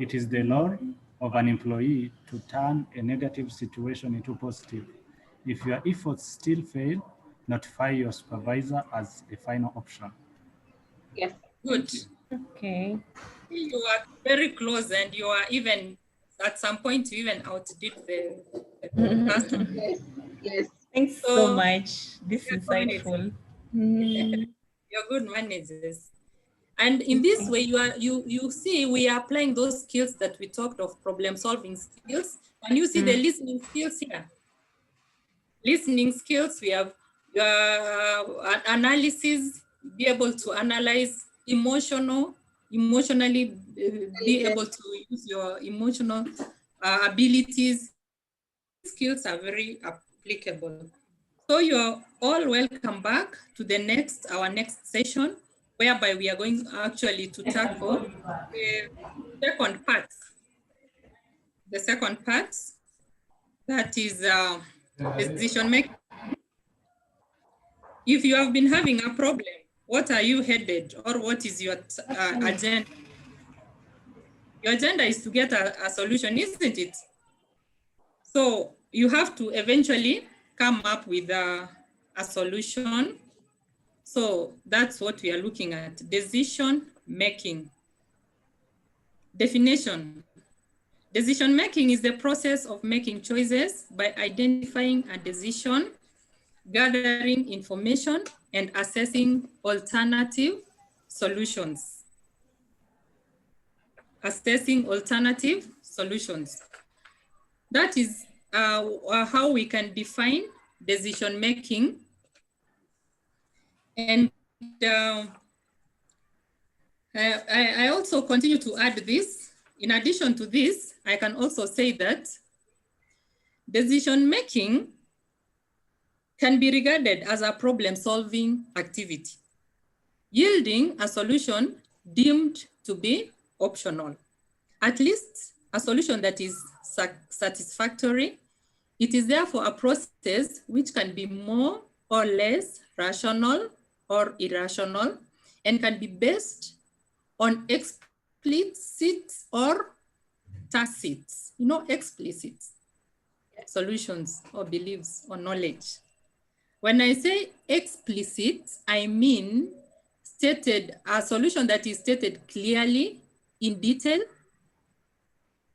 It is the role of an employee to turn a negative situation into positive. If your efforts still fail, notify your supervisor as a final option. Yes. Good. Okay. You are very close and you are even, at some point, you even outdid the customer. Yes. Yes. Thanks so much. This is insightful. You're good managers. And in this way, you see, we are applying those skills that we talked of, problem-solving skills. And you see the listening skills here. Listening skills, we have analysis, be able to analyze emotionally be able to use your emotional abilities. Skills are very applicable. So you're all welcome back to our next session, whereby we are going actually to tackle the second part. The second part, that is decision making. If you have been having a problem, what are you headed, or what is your agenda? Your agenda is to get a solution, isn't it? So you have to eventually come up with a solution. So that's what we are looking at, decision making. Definition. Decision making is the process of making choices by identifying a decision, gathering information, and assessing alternative solutions. Assessing alternative solutions. That is how we can define decision making. And I also continue to add this. In addition to this, I can also say that decision making can be regarded as a problem-solving activity, yielding a solution deemed to be optional, at least a solution that is satisfactory. It is therefore a process which can be more or less rational or irrational and can be based on explicit or tacit, explicit solutions or beliefs or knowledge. When I say explicit, I mean a solution that is stated clearly in detail,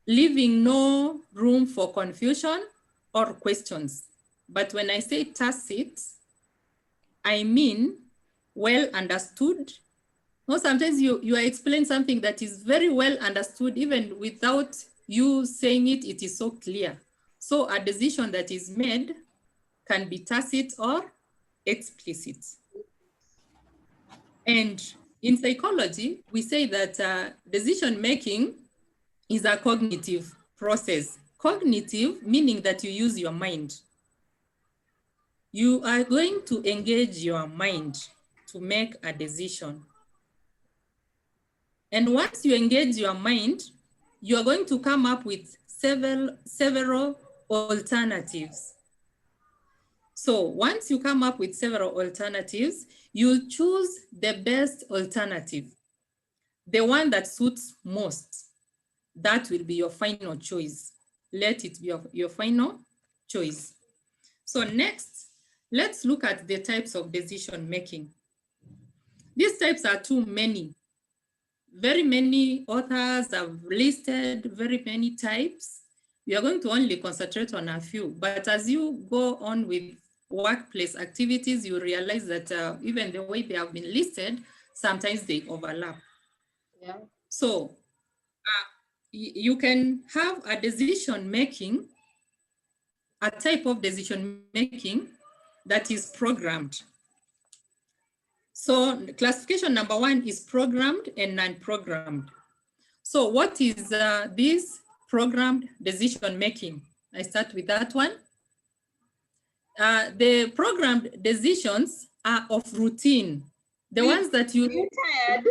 leaving no room for confusion or questions. But when I say tacit, I mean well understood. Or sometimes you are explaining something that is very well understood, even without you saying it, it is so clear. So a decision that is made can be tacit or explicit. And in psychology, we say that decision-making is a cognitive process. Cognitive, meaning that you use your mind. You are going to engage your mind to make a decision. And once you engage your mind, you are going to come up with several alternatives. So once you come up with several alternatives, you choose the best alternative, the one that suits most. That will be your final choice. Let it be your final choice. So next, let's look at the types of decision making. These types are too many. Very many authors have listed very many types. We are going to only concentrate on a few, but as you go on with workplace activities, you realize that even the way they have been listed, sometimes they overlap. Yeah. So you can have a decision making, a type of decision making that is programmed. So classification number one is programmed and non-programmed. So what is this programmed decision making? I start with that one. The programmed decisions are of routine. The ones that you... Are you tired?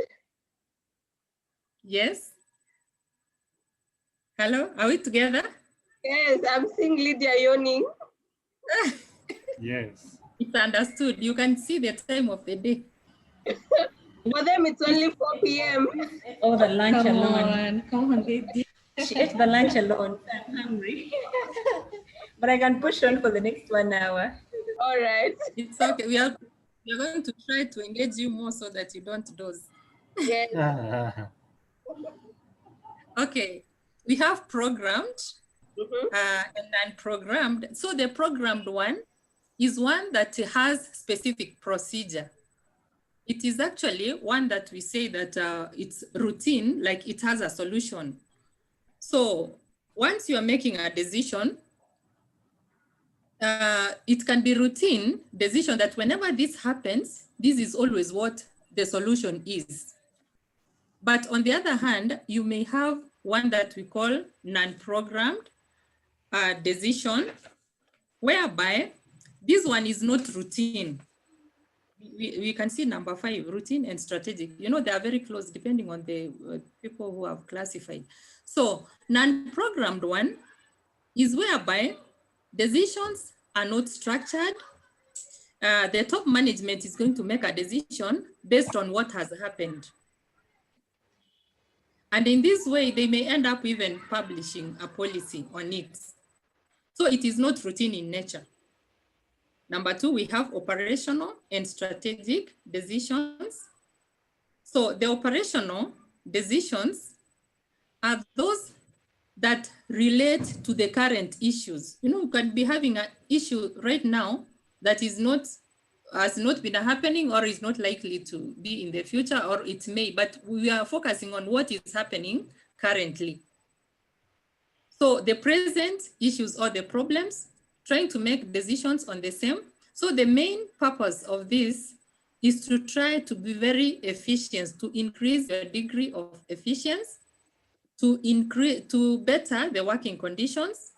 Yes. Hello, are we together? Yes, I'm seeing Lydia yawning. Yes. It's understood. You can see the time of the day. For them, it's only 4 p.m. Oh, the lunch Come alone. on, Lydia. She ate the lunch alone. I'm hungry. But I can push on for the next 1 hour. All right. It's okay. We are going to try to engage you more so that you don't doze. Yes. Okay, we have programmed Mm-hmm. and non-programmed. So the programmed one is one that has specific procedure. It is actually one that we say that it's routine, like it has a solution. So once you are making a decision, it can be routine decision that whenever this happens, this is always what the solution is. But on the other hand, you may have one that we call non-programmed decision, whereby this one is not routine. We can see number 5, routine and strategic. You know, they are very close depending on the people who have classified. So non-programmed one is whereby decisions are not structured. The top management is going to make a decision based on what has happened. And in this way, they may end up even publishing a policy on it. So it is not routine in nature. Number 2, we have operational and strategic decisions. So the operational decisions are those that relate to the current issues. You know, you can be having an issue right now that has not been happening or is not likely to be in the future, or it may, but we are focusing on what is happening currently. So the present issues or the problems, trying to make decisions on the same. So the main purpose of this is to try to be very efficient, to increase your degree of efficiency, to better the working conditions,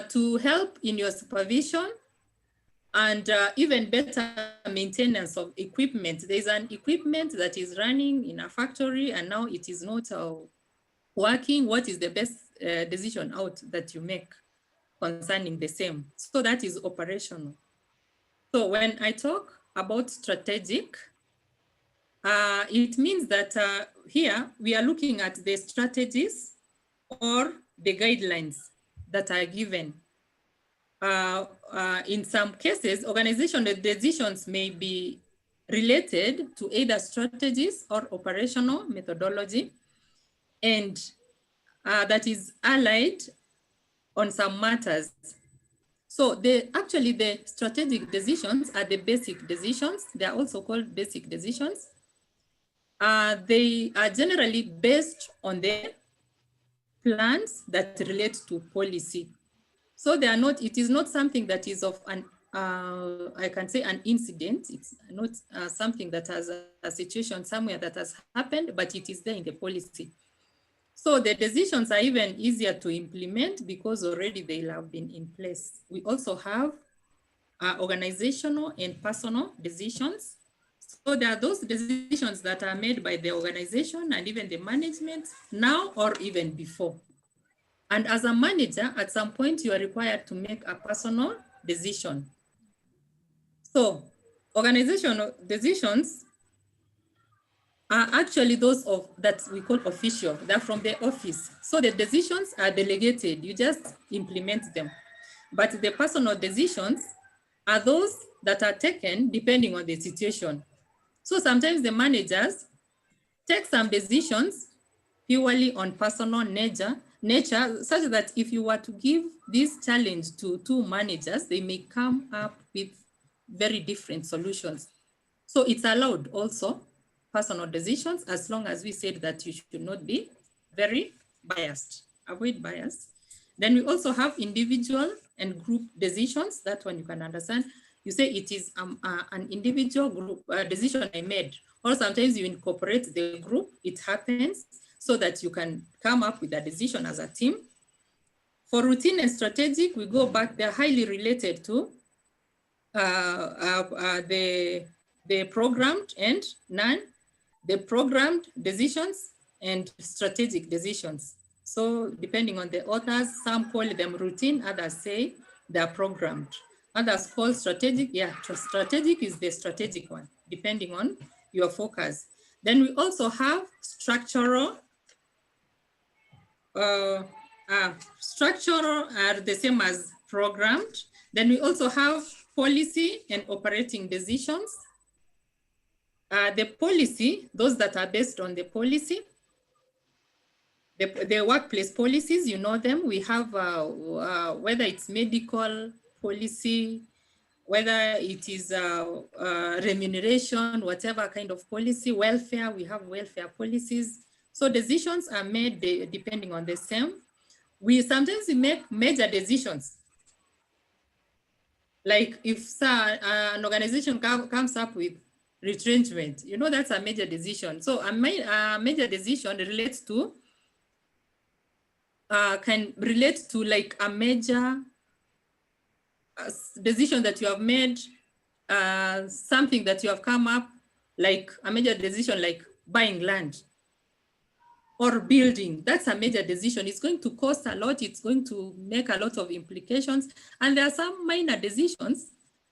to help in your supervision, and even better maintenance of equipment. There's an equipment that is running in a factory and now it is not working. What is the best decision out that you make concerning the same? So that is operational. So when I talk about strategic, it means that here we are looking at the strategies or the guidelines that are given. In some cases, organizational decisions may be related to either strategies or operational methodology, and that is allied on some matters. So actually the strategic decisions are the basic decisions. They are also called basic decisions. They are generally based on the plans that relate to policy. So they are not, it is not something that is of an, I can say an incident. It's not something that has a situation somewhere that has happened, but it is there in the policy. So the decisions are even easier to implement because already they have been in place. We also have organizational and personal decisions. So there are those decisions that are made by the organization and even the management now or even before. And as a manager, at some point, you are required to make a personal decision. So organizational decisions are actually those of that we call official. They're from the office. So the decisions are delegated. You just implement them. But the personal decisions are those that are taken depending on the situation. So sometimes the managers take some decisions purely on personal nature, such that if you were to give this challenge to two managers, they may come up with very different solutions. So it's allowed also personal decisions, as long as we said that you should not be very biased, avoid bias. Then we also have individual and group decisions. That one you can understand. You say it is an individual group decision I made, or sometimes you incorporate the group, it happens, so that you can come up with a decision as a team. For routine and strategic, we go back, they're highly related to the programmed and the programmed decisions and strategic decisions. So depending on the authors, some call them routine, others say they're programmed. Others call strategic, yeah, strategic is the strategic one, depending on your focus. Then we also have structural. Structural are the same as programmed. Then we also have policy and operating decisions. The policy, those that are based on the policy, the workplace policies, you know them. We have whether it's medical policy, whether it is remuneration, whatever kind of policy, welfare, we have welfare policies. So decisions are made depending on the same. We sometimes make major decisions. Like if an organization comes up with retrenchment, you know, that's a major decision. So a major decision relates to, can relate to like a major decision that you have made, something that you have come up, like a major decision like buying land or building. That's a major decision. It's going to cost a lot. It's going to make a lot of implications. And there are some minor decisions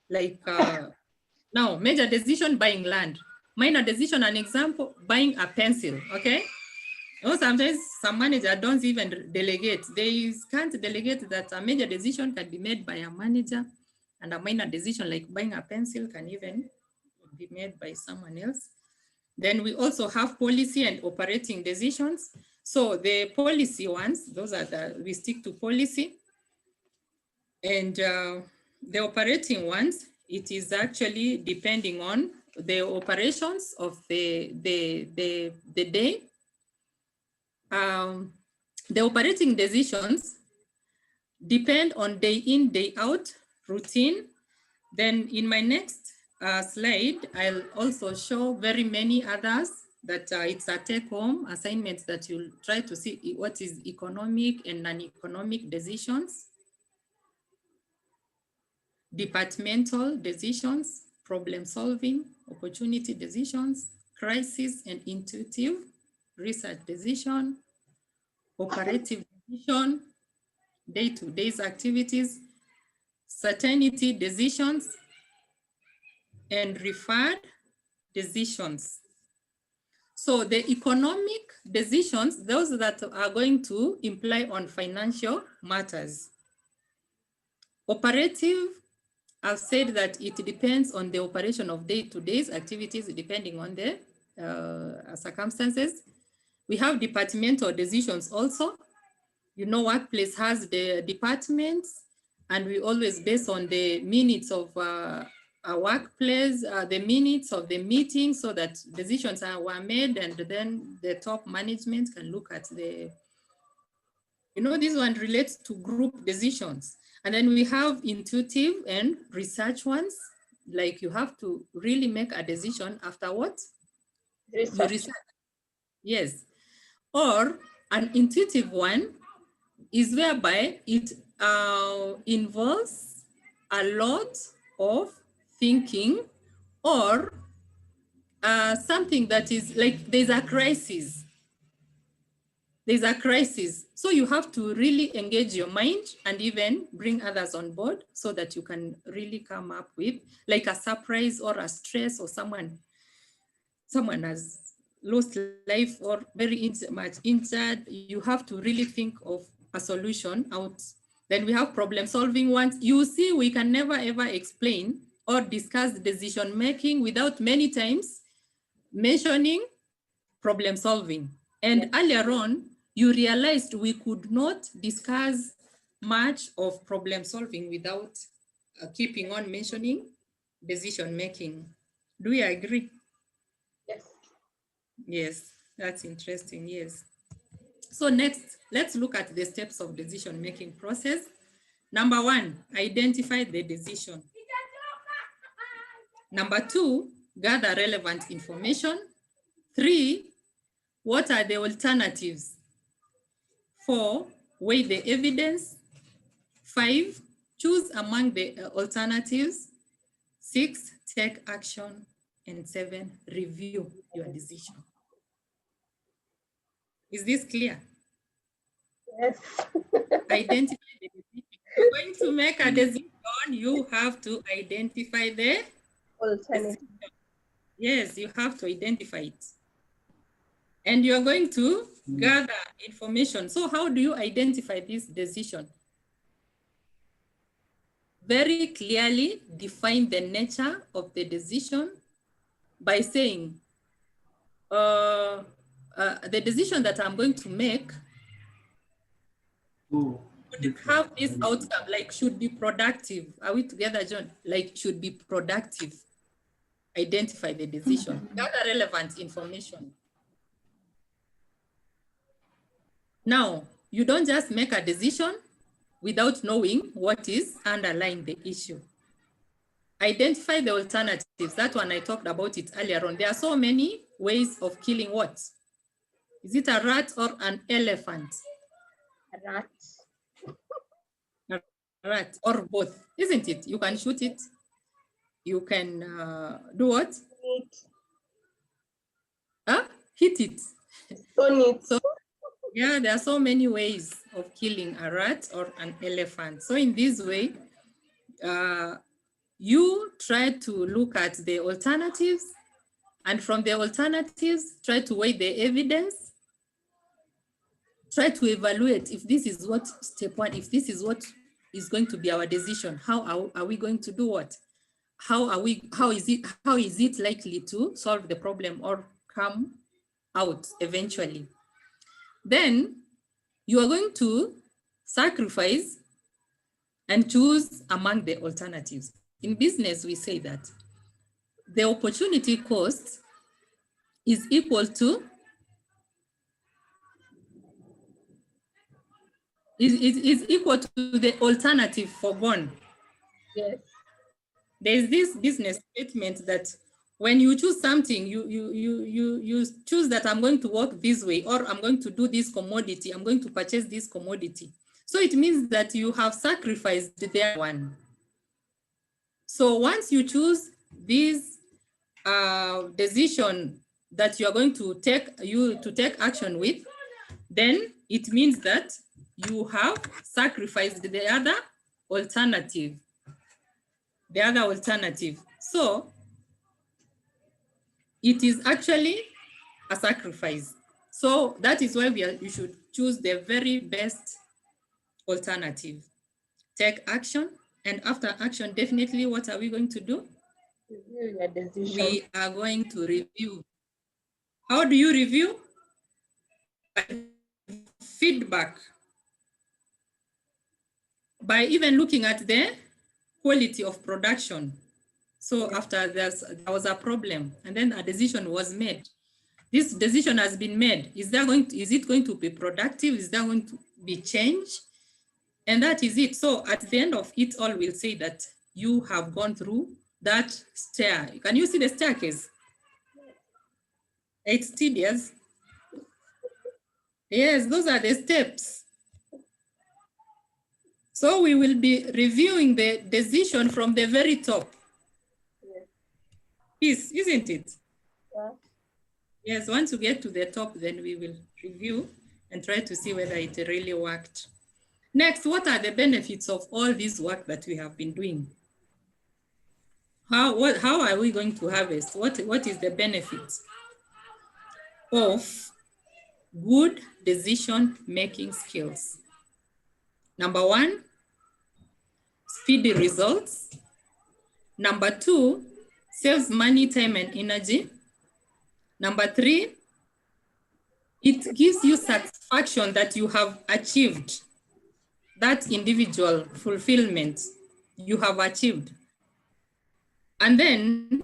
like now, major decision, buying land. Minor decision, an example, buying a pencil, okay? You know, sometimes some manager don't even delegate. They can't delegate that a major decision can be made by a manager, and a minor decision like buying a pencil can even be made by someone else. Then we also have policy and operating decisions. So the policy ones, those are we stick to policy. And the operating ones, it is actually depending on the operations of the day. The operating decisions depend on day in, day out routine. Then in my next slide, I'll also show very many others that it's a take-home assignment that you'll try to see what is economic and non-economic decisions, departmental decisions, problem solving, opportunity decisions, crisis and intuitive, research decision, operative decision, day-to-day activities, certainty decisions, and referred decisions. So the economic decisions, those that are going to imply on financial matters. Operative, I've said that it depends on the operation of day-to-day activities depending on the circumstances. We have departmental decisions also. You know, workplace has the departments, and we always base on the minutes of a workplace, the minutes of the meeting, so that decisions were made, and then the top management can look at the, you know, this one relates to group decisions. And then we have intuitive and research ones. Like you have to really make a decision after what? You research. Yes. Or an intuitive one is whereby it involves a lot of thinking, or something that is like there's a crisis. There's a crisis. So you have to really engage your mind and even bring others on board so that you can really come up with like a surprise or a stress, or someone has lost life or very much injured. You have to really think of a solution out. Then we have problem solving ones. You see, we can never ever explain or discuss decision making without many times mentioning problem solving. And earlier on, you realized we could not discuss much of problem solving without keeping on mentioning decision making. Do you agree? Yes. Yes, that's interesting. Yes. So next, let's look at the steps of decision making process. Number 1, identify the decision. Number 2, gather relevant information. 3, what are the alternatives? 4, weigh the evidence. 5, choose among the alternatives. 6, take action. And 7, review your decision. Is this clear? Yes. Identify the decision. If you're going to make a decision, you have to identify the Alternative. Yes, you have to identify it. And you're going to gather information. So how do you identify this decision? Very clearly define the nature of the decision by saying, the decision that I'm going to make should have this outcome, like should be productive. Are we together, John? Like should be productive. Identify the decision. Gather relevant information. Now, you don't just make a decision without knowing what is underlying the issue. Identify the alternatives. That one I talked about it earlier on. There are so many ways of killing what? Is it a rat or an elephant? A rat. A rat, or both, isn't it? You can shoot it. You can do what? Hit it. Stone it. So, yeah, there are so many ways of killing a rat or an elephant. So in this way, you try to look at the alternatives, and from the alternatives, try to weigh the evidence, try to evaluate if this is what step 1, if this is what is going to be our decision, how are we going to do what? How is it likely to solve the problem or come out eventually? Then you are going to sacrifice and choose among the alternatives. In business, we say that the opportunity cost is equal to is equal to the alternative forgone. Yes. There's this business statement that when you choose something, you choose that I'm going to work this way, or I'm going to do this commodity, I'm going to purchase this commodity. So it means that you have sacrificed the one. So once you choose this decision that you are going to take action with, then it means that you have sacrificed the other alternative. So it is actually a sacrifice. So that is why you should choose the very best alternative. Take action, and after action, definitely what are we going to do? Review your decision. We are going to review. How do you review? By feedback. By even looking at the quality of production. So after there was a problem and then a decision was made. This decision has been made. Is it going to be productive? Is there going to be change? And that is it. So at the end of it all, we'll say that you have gone through that stair. Can you see the staircase? It's tedious. Yes, those are the steps. So we will be reviewing the decision from the very top. Yes, isn't it? Yeah. Yes, once you get to the top, then we will review and try to see whether it really worked. Next, what are the benefits of all this work that we have been doing? How are we going to harvest? What is the benefit of good decision-making skills? Number one, speedy results. Number two, saves money, time, and energy. Number three, it gives you satisfaction that you have achieved that individual fulfillment you have achieved. And then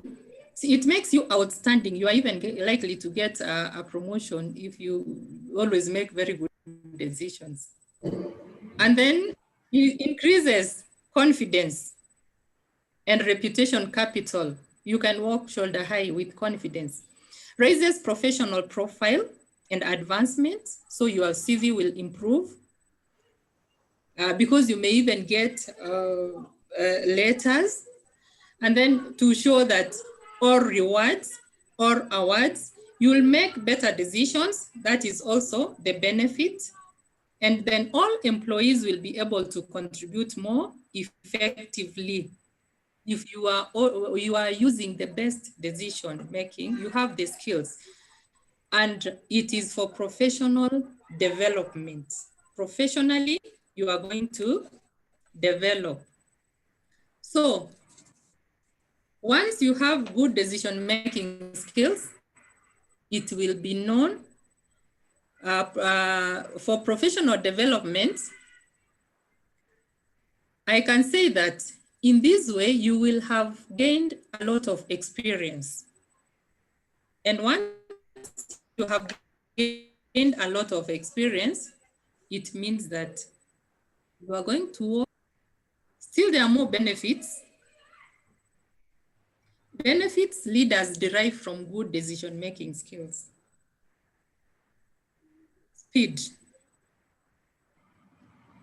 it makes you outstanding. You are even likely to get a promotion if you always make very good decisions. And then it increases confidence and reputation capital. You can walk shoulder high with confidence. Raises professional profile and advancement, so your CV will improve because you may even get letters, and then to show that or rewards or awards, you will make better decisions. That is also the benefit. And then all employees will be able to contribute more effectively. If you are using the best decision making, you have the skills. And it is for professional development. Professionally, you are going to develop. So once you have good decision-making skills, it will be known for professional development. I can say that in this way, you will have gained a lot of experience. And once you have gained a lot of experience, it means that you are going to work. Still, there are more benefits. Benefits leaders derive from good decision-making skills. Speed,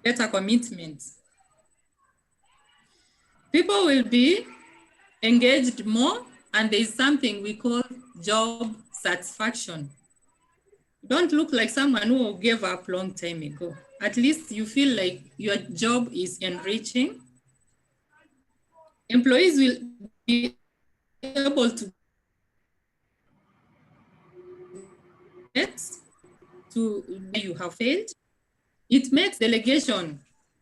better commitment. People will be engaged more, and there is something we call job satisfaction. Don't look like someone who gave up a long time ago. At least you feel like your job is enriching. Employees will be able to get to you have failed. It makes delegation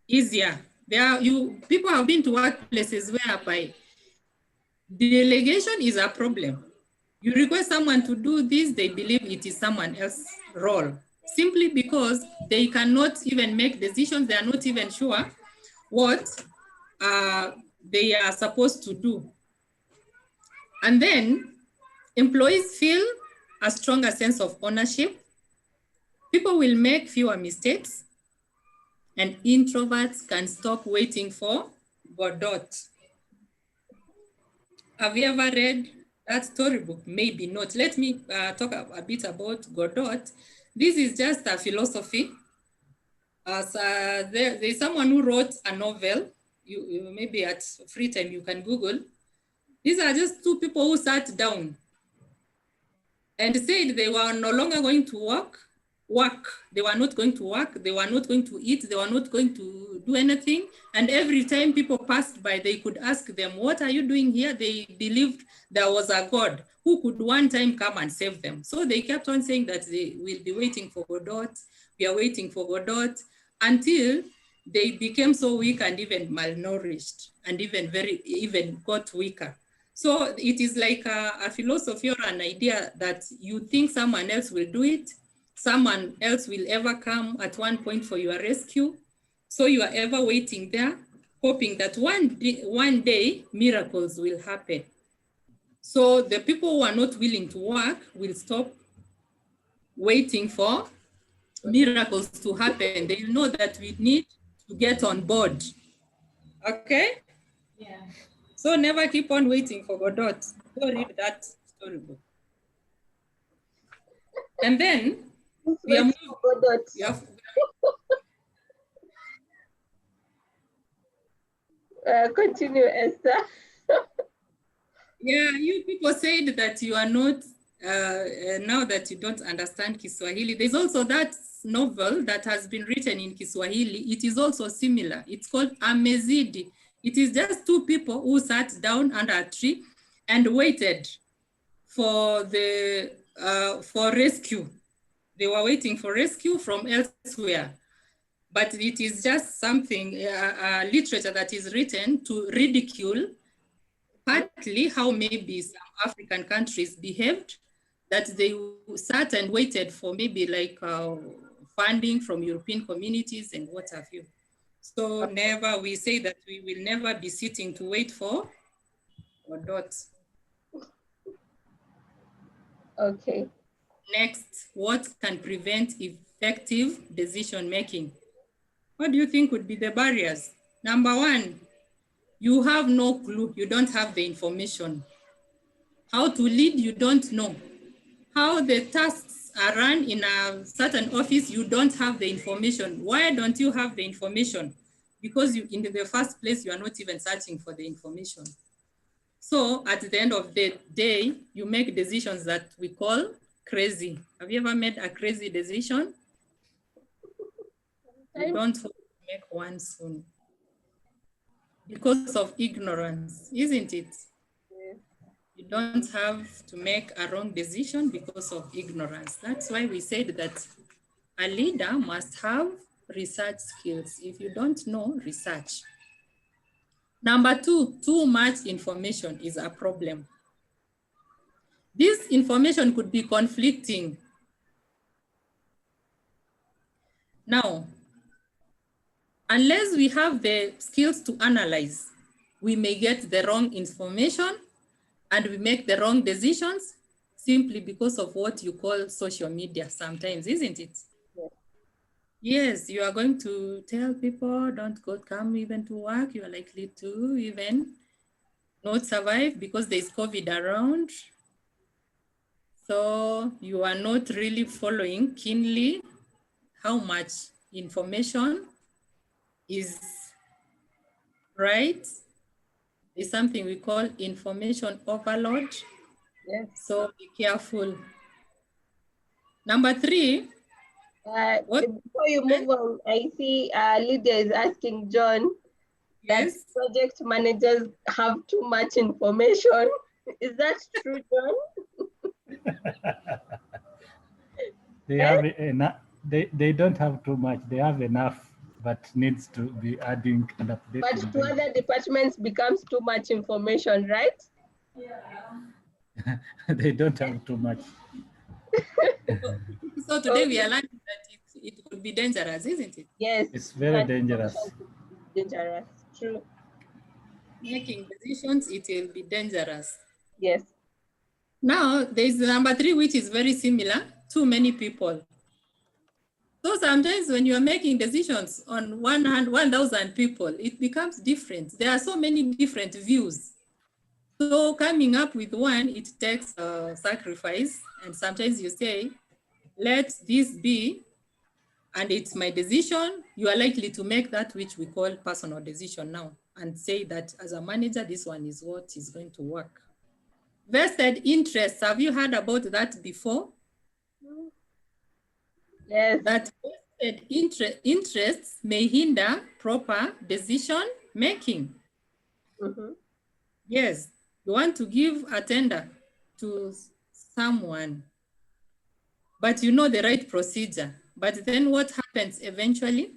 easier. People have been to workplaces whereby delegation is a problem. You request someone to do this, they believe it is someone else's role, simply because they cannot even make decisions. They are not even sure what they are supposed to do. And then employees feel a stronger sense of ownership. People will make fewer mistakes, and introverts can stop waiting for Godot. Have you ever read that storybook? Maybe not. Let me talk a bit about Godot. This is just a philosophy. There's someone who wrote a novel. You maybe at free time you can Google. These are just two people who sat down and said they were no longer going to work. They were not going to work. They were not going to eat. They were not going to do anything. And every time people passed by, they could ask them, what are you doing here? They believed there was a God who could one time come and save them. So they kept on saying that they will be waiting for Godot. We are waiting for Godot, until they became so weak and even malnourished and even got weaker. So it is like a philosophy or an idea that you think someone else will do it. Someone else will ever come at one point for your rescue. So you are ever waiting there, hoping that one day miracles will happen. So the people who are not willing to work will stop waiting for miracles to happen. They know that we need to get on board. Okay? Yeah. So never keep on waiting for Godot. Go read that storybook. And then we are moving. Continue, Esther. Yeah, you people said that you are not, now that you don't understand Kiswahili. There's also that novel that has been written in Kiswahili. It is also similar. It's called Amezidi. It is just two people who sat down under a tree and waited for the for rescue. They were waiting for rescue from elsewhere. But it is just something, literature that is written to ridicule partly how maybe some African countries behaved, that they sat and waited for maybe like funding from European communities and what have you. So never, we say that we will never be sitting to wait for Godot. Okay. Next, what can prevent effective decision making? What do you think would be the barriers? Number one, you have no clue, you don't have the information. How to lead, you don't know. How the tasks are run in a certain office, you don't have the information. Why don't you have the information? Because you, in the first place, you are not even searching for the information. So at the end of the day, you make decisions that we call crazy. Have you ever made a crazy decision? You don't hope to make one soon. Because of ignorance, isn't it? Yes. You don't have to make a wrong decision because of ignorance. That's why we said that a leader must have research skills. If you don't know, research. Number two, too much information is a problem. This information could be conflicting. Now, unless we have the skills to analyze, we may get the wrong information and we make the wrong decisions simply because of what you call social media sometimes, isn't it? Yes. Yes, you are going to tell people, don't come even to work. You are likely to even not survive because there's COVID around. So you are not really following keenly how much information is right. It's something we call information overload. Yes. So be careful. Number three. Before you move on, I see Lydia is asking John that project managers have too much information. Is that true, John? They have enough. They don't have too much. They have enough, but needs to be adding and updating. But to other departments becomes too much information, right? Yeah. They don't have too much. So today we are learning that it could be dangerous, isn't it? Yes. It's very dangerous. Dangerous, true. Making decisions, it will be dangerous. Yes. Now, there's number three, which is very similar, too many people. So sometimes when you are making decisions on one hand, 1,000 people, it becomes different. There are so many different views. So coming up with one, it takes a sacrifice. And sometimes you say, let this be, and it's my decision. You are likely to make that which we call personal decision now and say that as a manager, this one is what is going to work. Vested interests, have you heard about that before? Yes. That vested interests may hinder proper decision making. Mm-hmm. Yes, you want to give a tender to someone, but you know the right procedure. But then what happens eventually?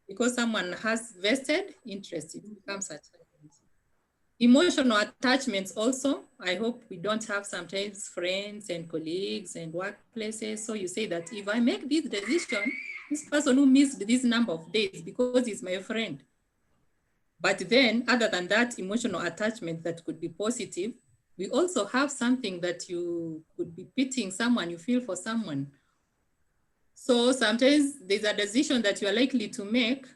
Because someone has vested interest, it becomes a challenge. Emotional attachments also, I hope we don't have sometimes friends and colleagues and workplaces. So you say that if I make this decision, this person who missed this number of days because he's my friend. But then other than that emotional attachment that could be positive, we also have something that you could be pitying someone, you feel for someone. So sometimes there's a decision that you are likely to make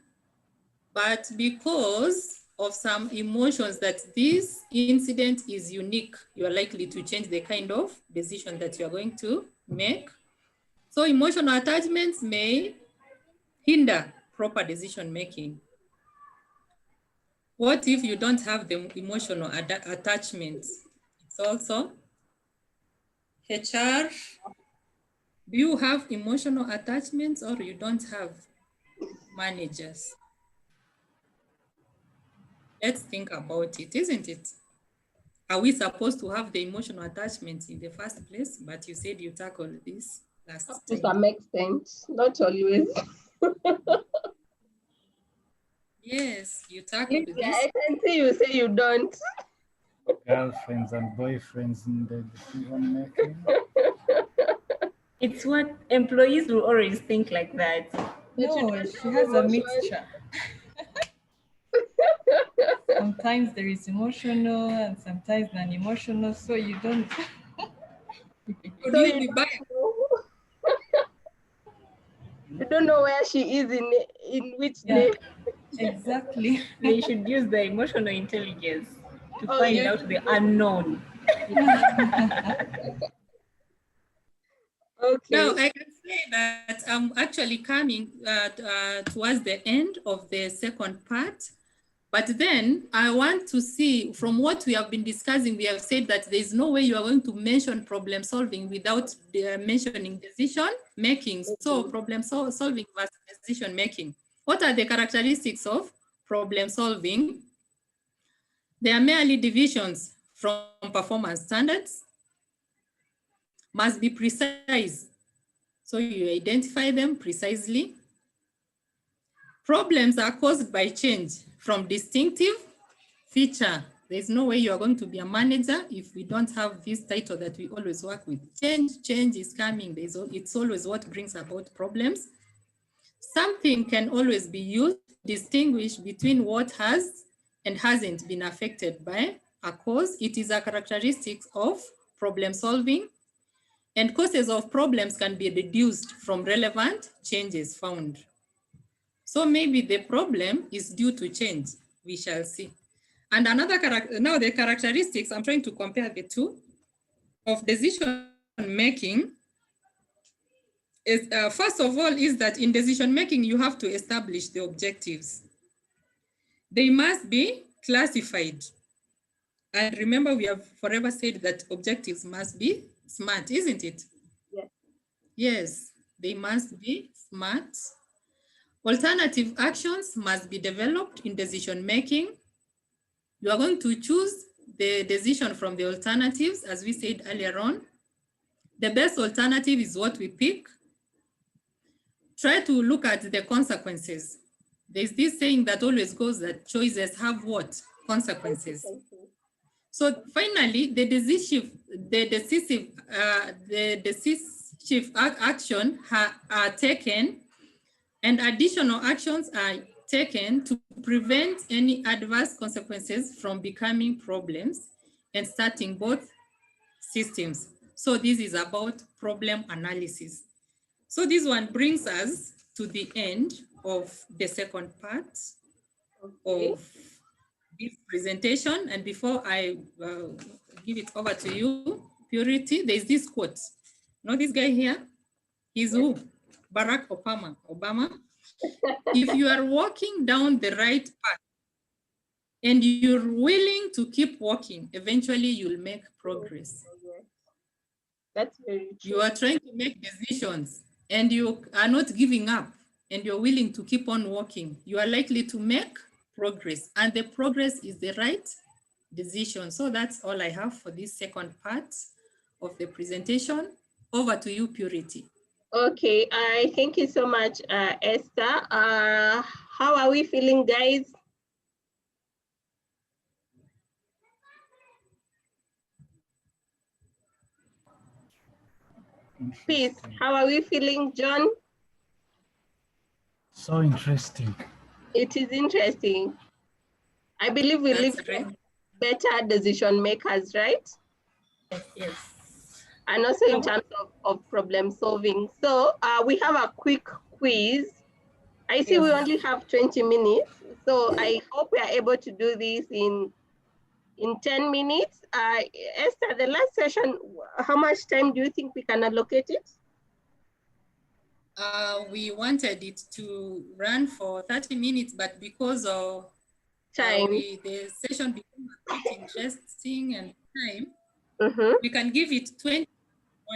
But because of some emotions that this incident is unique, you are likely to change the kind of decision that you are going to make. So emotional attachments may hinder proper decision making. What if you don't have the emotional attachments? It's also HR. Do you have emotional attachments or you don't have managers? Let's think about it, isn't it? Are we supposed to have the emotional attachments in the first place? But you said you tackled this last Up to time. some extent, not always. Yes, you tackled Lydia, this. I can see you say you don't. Girlfriends and boyfriends in the decision making. It's what employees will always think like that. But you No, don't she have has a emotion. mixture. Sometimes there is emotional and sometimes non-emotional, so you don't. Could So you you be don't biased? know. You don't know where she is in which Yeah, day. exactly. They should use their emotional intelligence to Oh, find you out the unknown. Now, okay. I can say that I'm actually coming towards the end of the second part. But then I want to see from what we have been discussing, we have said that there is no way you are going to mention problem solving without mentioning decision making. So problem solving versus decision making. What are the characteristics of problem solving? They are merely divisions from performance standards, must be precise. So you identify them precisely. Problems are caused by change from distinctive feature. There's no way you are going to be a manager if we don't have this title that we always work with. Change is coming. It's always what brings about problems. Something can always be used to distinguish between what has and hasn't been affected by a cause. It is a characteristic of problem solving, and causes of problems can be deduced from relevant changes found. So maybe the problem is due to change. We shall see. And another character, now the characteristics, I'm trying to compare the two of decision making is, first of all, is that in decision making, you have to establish the objectives. They must be classified. And remember, we have forever said that objectives must be SMART, isn't it? Yes. Yes, they must be SMART. Alternative actions must be developed in decision making. You are going to choose the decision from the alternatives, as we said earlier on. The best alternative is what we pick. Try to look at the consequences. There's this saying that always goes that choices have what? Consequences. So finally, the decisive action are taken, and additional actions are taken to prevent any adverse consequences from becoming problems and starting both systems. So this is about problem analysis. So this one brings us to the end of the second part of this presentation. And before I give it over to you, Purity, there's this quote. You know this guy here? He's who? Barack Obama. If you are walking down the right path and you're willing to keep walking, eventually you'll make progress. That's very true. You are trying to make decisions and you are not giving up and you're willing to keep on walking, you are likely to make progress, and the progress is the right decision. So that's all I have for this second part of the presentation. Over to you, Purity. Okay, thank you so much, Esther. How are we feeling, guys? Peace. How are we feeling, John? So interesting. It is interesting. I believe we live better decision makers, right? Yes. And also in terms of problem solving. So we have a quick quiz I see we only have 20 minutes, so I hope we are able to do this in 10 minutes. Esther, the last session, how much time do you think we can allocate it? We wanted it to run for 30 minutes, but because of Time. the session became a bit interesting and time, we can give it 20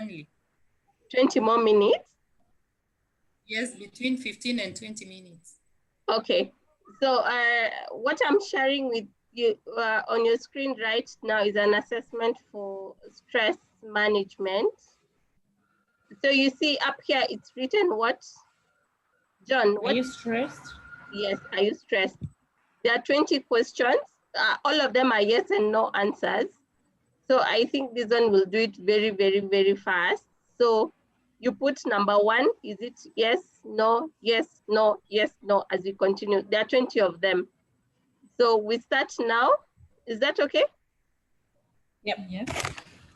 only. 20 more minutes? Yes, between 15 and 20 minutes. Okay. So what I'm sharing with you on your screen right now is an assessment for stress management. So you see up here, it's written what? John, what? Are you stressed? Yes, are you stressed? There are 20 questions. All of them are yes and no answers. So I think this one will do it very, very, very fast. So you put number 1, is it yes, no, yes, no, yes, no, as you continue. There are 20 of them. So we start now. Is that okay? Yep. Yes.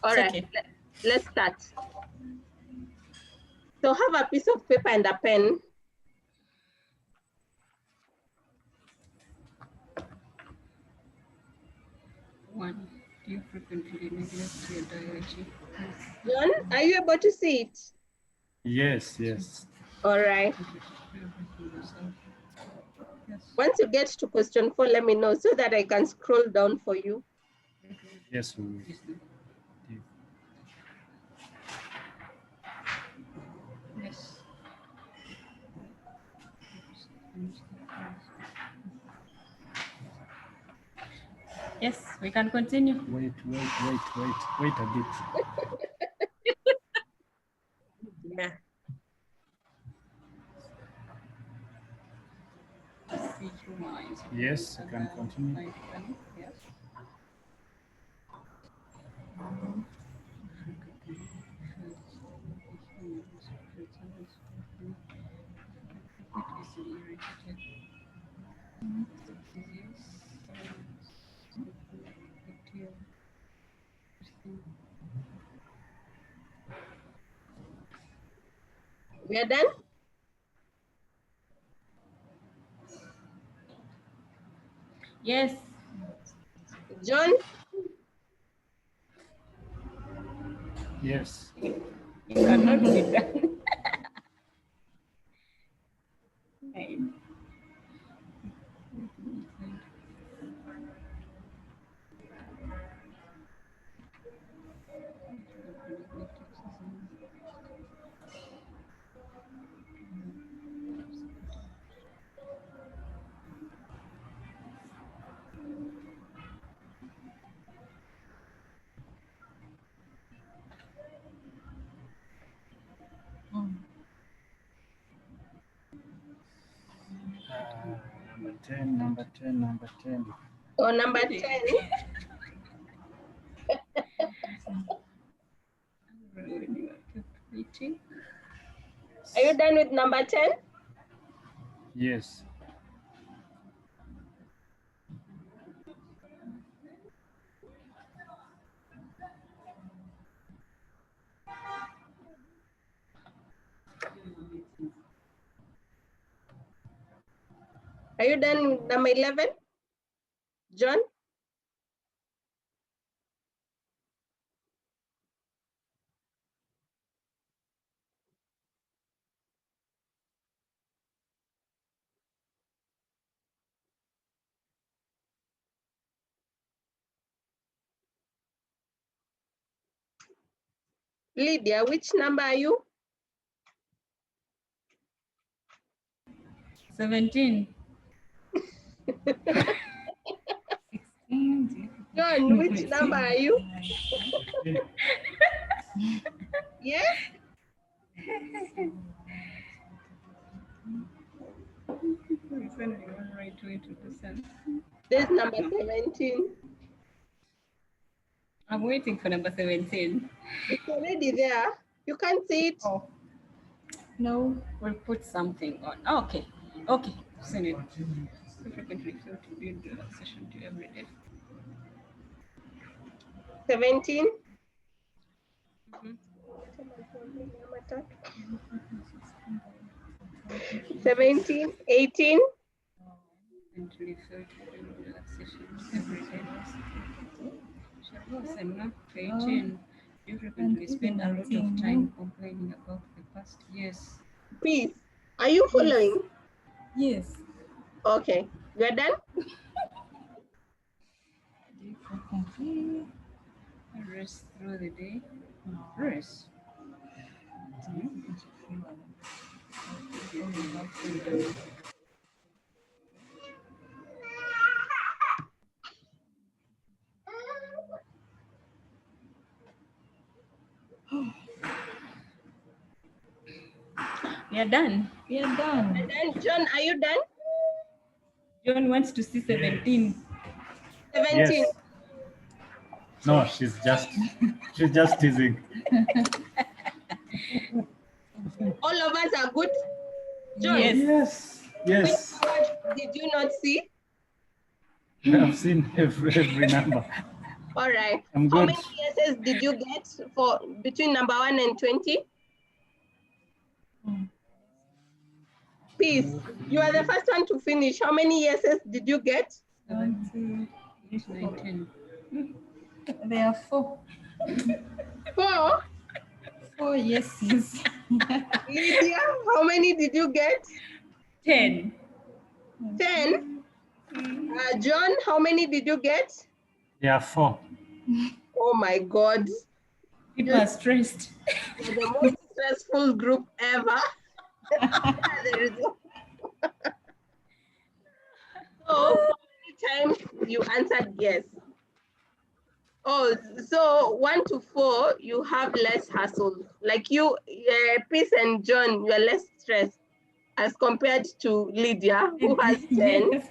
All It's right, okay. let's start. So have a piece of paper and a pen. One, do you frequently neglect your diet? John, are you able to see it? Yes, yes. All right. Yes. Once you get to question 4, let me know so that I can scroll down for you. Yes, we will. Yes. Yes, we can continue. Wait a bit. Yeah. Yes, you can continue. Yes. We are done? Yes. John? Yes. You cannot be done. Nine. Number 10. Or number 10? Are you done with number 10? Yes. Are you done with number 11? John? Lydia, which number are you? 17. 16. John, which number are you? Yes? There's number 17. I'm waiting for number 17. It's already there. You can't see it. Oh. No, we'll put something on. Oh, okay. Okay. Send it. Frequently fail to build the session to every day. 17. 17, 18. Mentally felt relaxation every day. Shabbos, I'm not 18. You frequently spend a lot of time complaining about the past. Yes. Peace. Are you following? Yes. Okay. You're done? Rest through the day. Rest. We are done. We are done. And then, John, are you done? John wants to see 17. 17. Yes. No, she's just teasing. All of us are good. John, Yes. Yes. which word did you not see? I've seen every number. All right. I'm How good. many yeses did you get for between number 1 and 20? Peace. You are the first one to finish. How many yeses did you get? 19. 19. There are 4. 4. 4 yeses. Lydia, how many did you get? 10. 10. John, how many did you get? Yeah, 4. Oh my God. People are stressed. You're the most stressful group ever. There is no- So, how many times you answered yes? Oh, so 1 to 4, you have less hassle. Like you, Peace and John, you are less stressed as compared to Lydia, who has 10.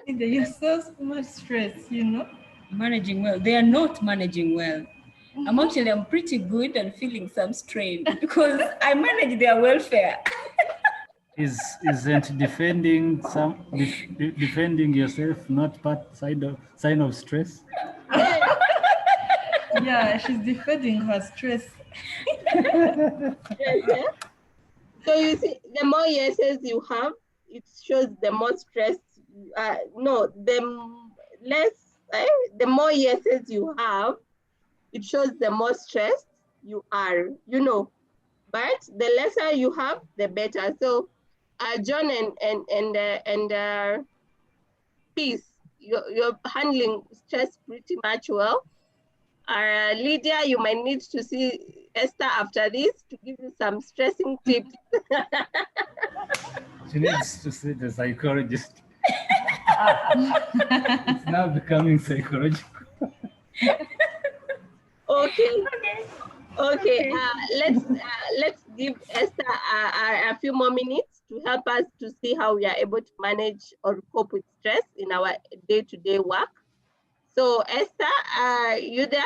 You're so much stress, you know. Managing well. They are not managing well. I'm pretty good and feeling some strain because I manage their welfare. Isn't defending defending yourself not part sign of stress? Yeah, she's defending her stress. Yes, yeah? So you see, the more yeses you have, it shows the more stress. No, the less, the more yeses you have, it shows the more stressed you are, you know. But the lesser you have, the better. So, John and Peace, you're handling stress pretty much well. Lydia, you might need to see Esther after this to give you some stressing tips. She needs to see the psychologist. It's now becoming psychological. Okay. Let's give Esther a few more minutes to help us to see how we are able to manage or cope with stress in our day-to-day work. So Esther, you there?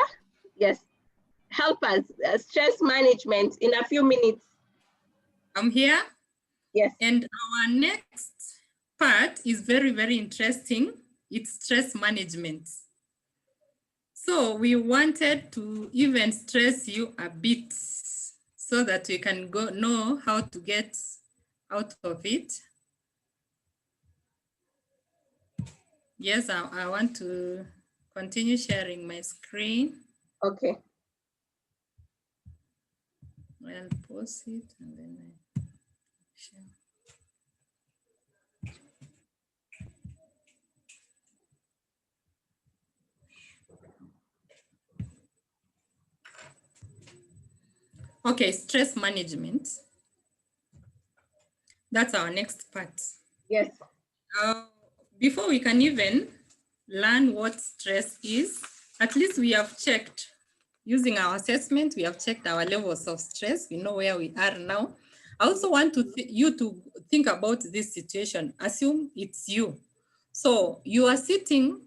Yes. Help us, stress management in a few minutes. I'm here. Yes. And our next part is very, very interesting. It's stress management. So we wanted to even stress you a bit so that we can know how to get out of it. Yes, I want to continue sharing my screen. Okay. I'll pause it and then I share. Okay, stress management. That's our next part. Yes. Before we can even learn what stress is, at least we have checked, using our assessment, we have checked our levels of stress. We know where we are now. I also want you to think about this situation. Assume it's you. So you are sitting,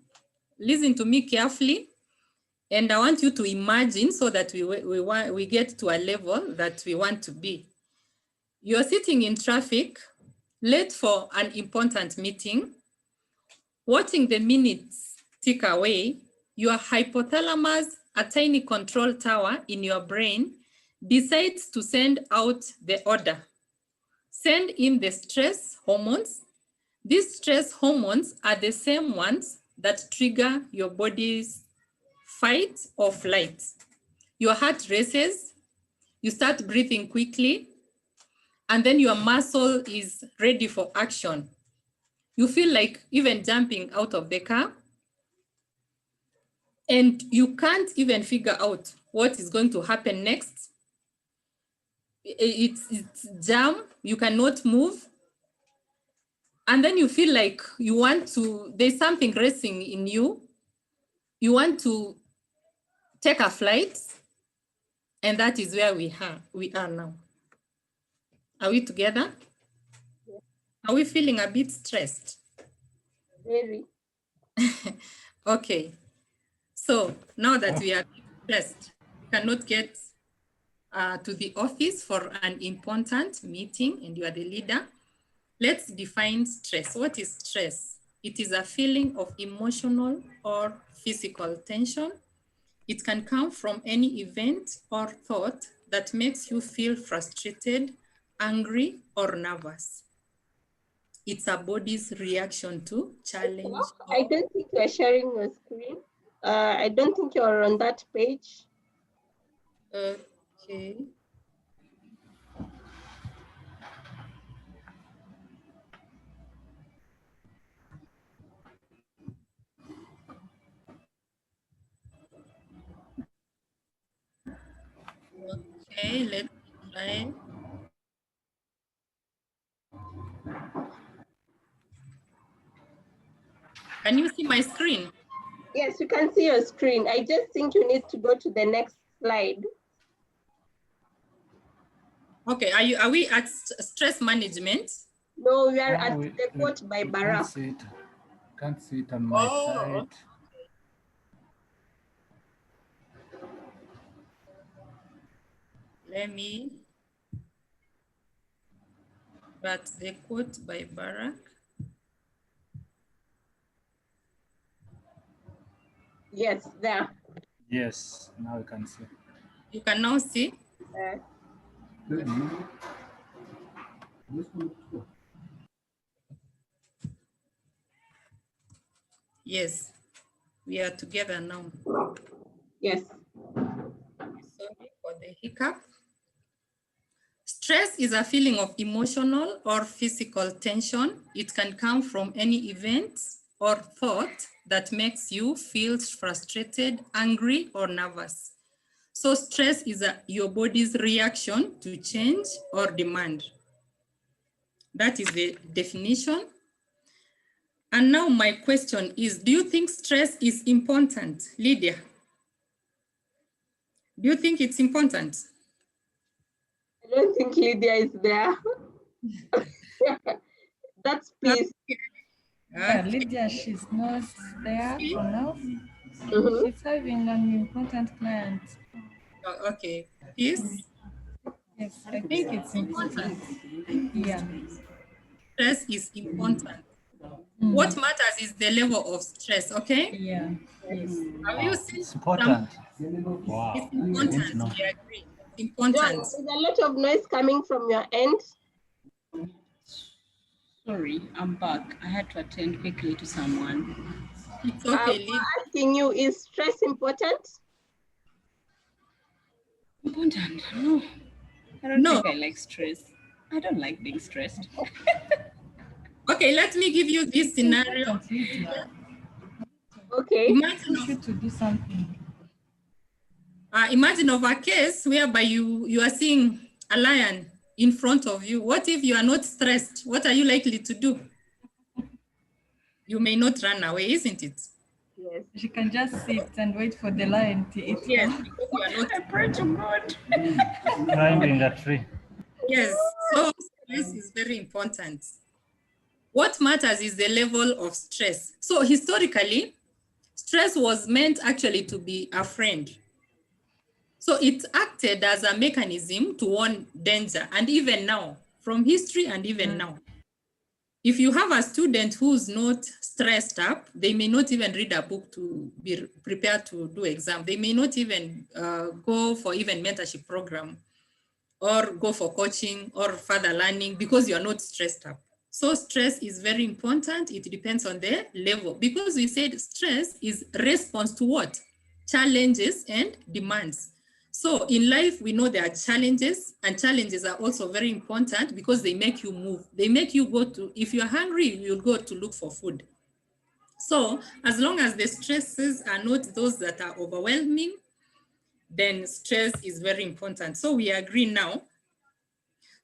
listen to me carefully, and I want you to imagine so that we get to a level that we want to be. You're sitting in traffic, late for an important meeting, watching the minutes tick away. Your hypothalamus, a tiny control tower in your brain, decides to send out the order. send in the stress hormones. These stress hormones are the same ones that trigger your body's fight or flight. Your heart races, you start breathing quickly, and then your muscle is ready for action. You feel like even jumping out of the car, and you can't even figure out what is going to happen next. It's jam, you cannot move. And then you feel like you want to, there's something racing in you. You want to take a flight, and that is where we are now. Are we together? Yeah. Are we feeling a bit stressed? Very. Okay. So now that we are stressed, we cannot get to the office for an important meeting and you are the leader. Let's define stress. What is stress? It is a feeling of emotional or physical tension. It can come from any event or thought that makes you feel frustrated, angry, or nervous. It's a body's reaction to challenge. I don't think you're sharing your screen. I don't think you're on that page. Okay. Okay, let's try. Can you see my screen? Yes, you can see your screen. I just think you need to go to the next slide. Okay, are we at stress management? No, we are at the quote by Barack. Can't see it on my side. Let me, but the quote by Barack. Yes, there. Yes, now you can see. You can now see. Yes, we are together now. Yes. Sorry for the hiccup. Stress is a feeling of emotional or physical tension. It can come from any event or thought that makes you feel frustrated, angry, or nervous. So stress is your body's reaction to change or demand. That is the definition. And now my question is, do you think stress is important? Lydia, do you think it's important? I don't think Lydia is there. That's peace. Yeah, Lydia, she's not there for now. Mhm. She's having an important client. Oh, okay, peace. Yes, I think it's important. Yeah. Stress is important. What matters is the level of stress, okay? Yeah. Yes. Have you seen It's important. Wow. It's I didn't important, know. we agree. Important. There's a lot of noise coming from your end. Sorry, I'm back. I had to attend quickly to someone. It's okay, Lydia. I'm asking you, is stress important? Important? No. I don't No. think I like stress. I don't like being stressed. Okay, let me give you this scenario. Okay. Imagine to do something. Imagine of a case whereby you are seeing a lion in front of you. What if you are not stressed? What are you likely to do? You may not run away, isn't it? Yes. She can just sit and wait for the lion to eat. Yes, because you are not. I pray to God. Climbing a tree. Yes, so stress is very important. What matters is the level of stress. So historically, stress was meant actually to be a friend. So it acted as a mechanism to warn danger. And even now, from history and even now, if you have a student who's not stressed up, they may not even read a book to be prepared to do exam. They may not even go for even mentorship program. or go for coaching or further learning because you're not stressed up. So stress is very important. It depends on the level, because we said stress is response to what? Challenges and demands. So in life, we know there are challenges, and challenges are also very important because they make you move. They make you go to, if you're hungry, you'll go to look for food. So as long as the stresses are not those that are overwhelming, then stress is very important. So we agree now.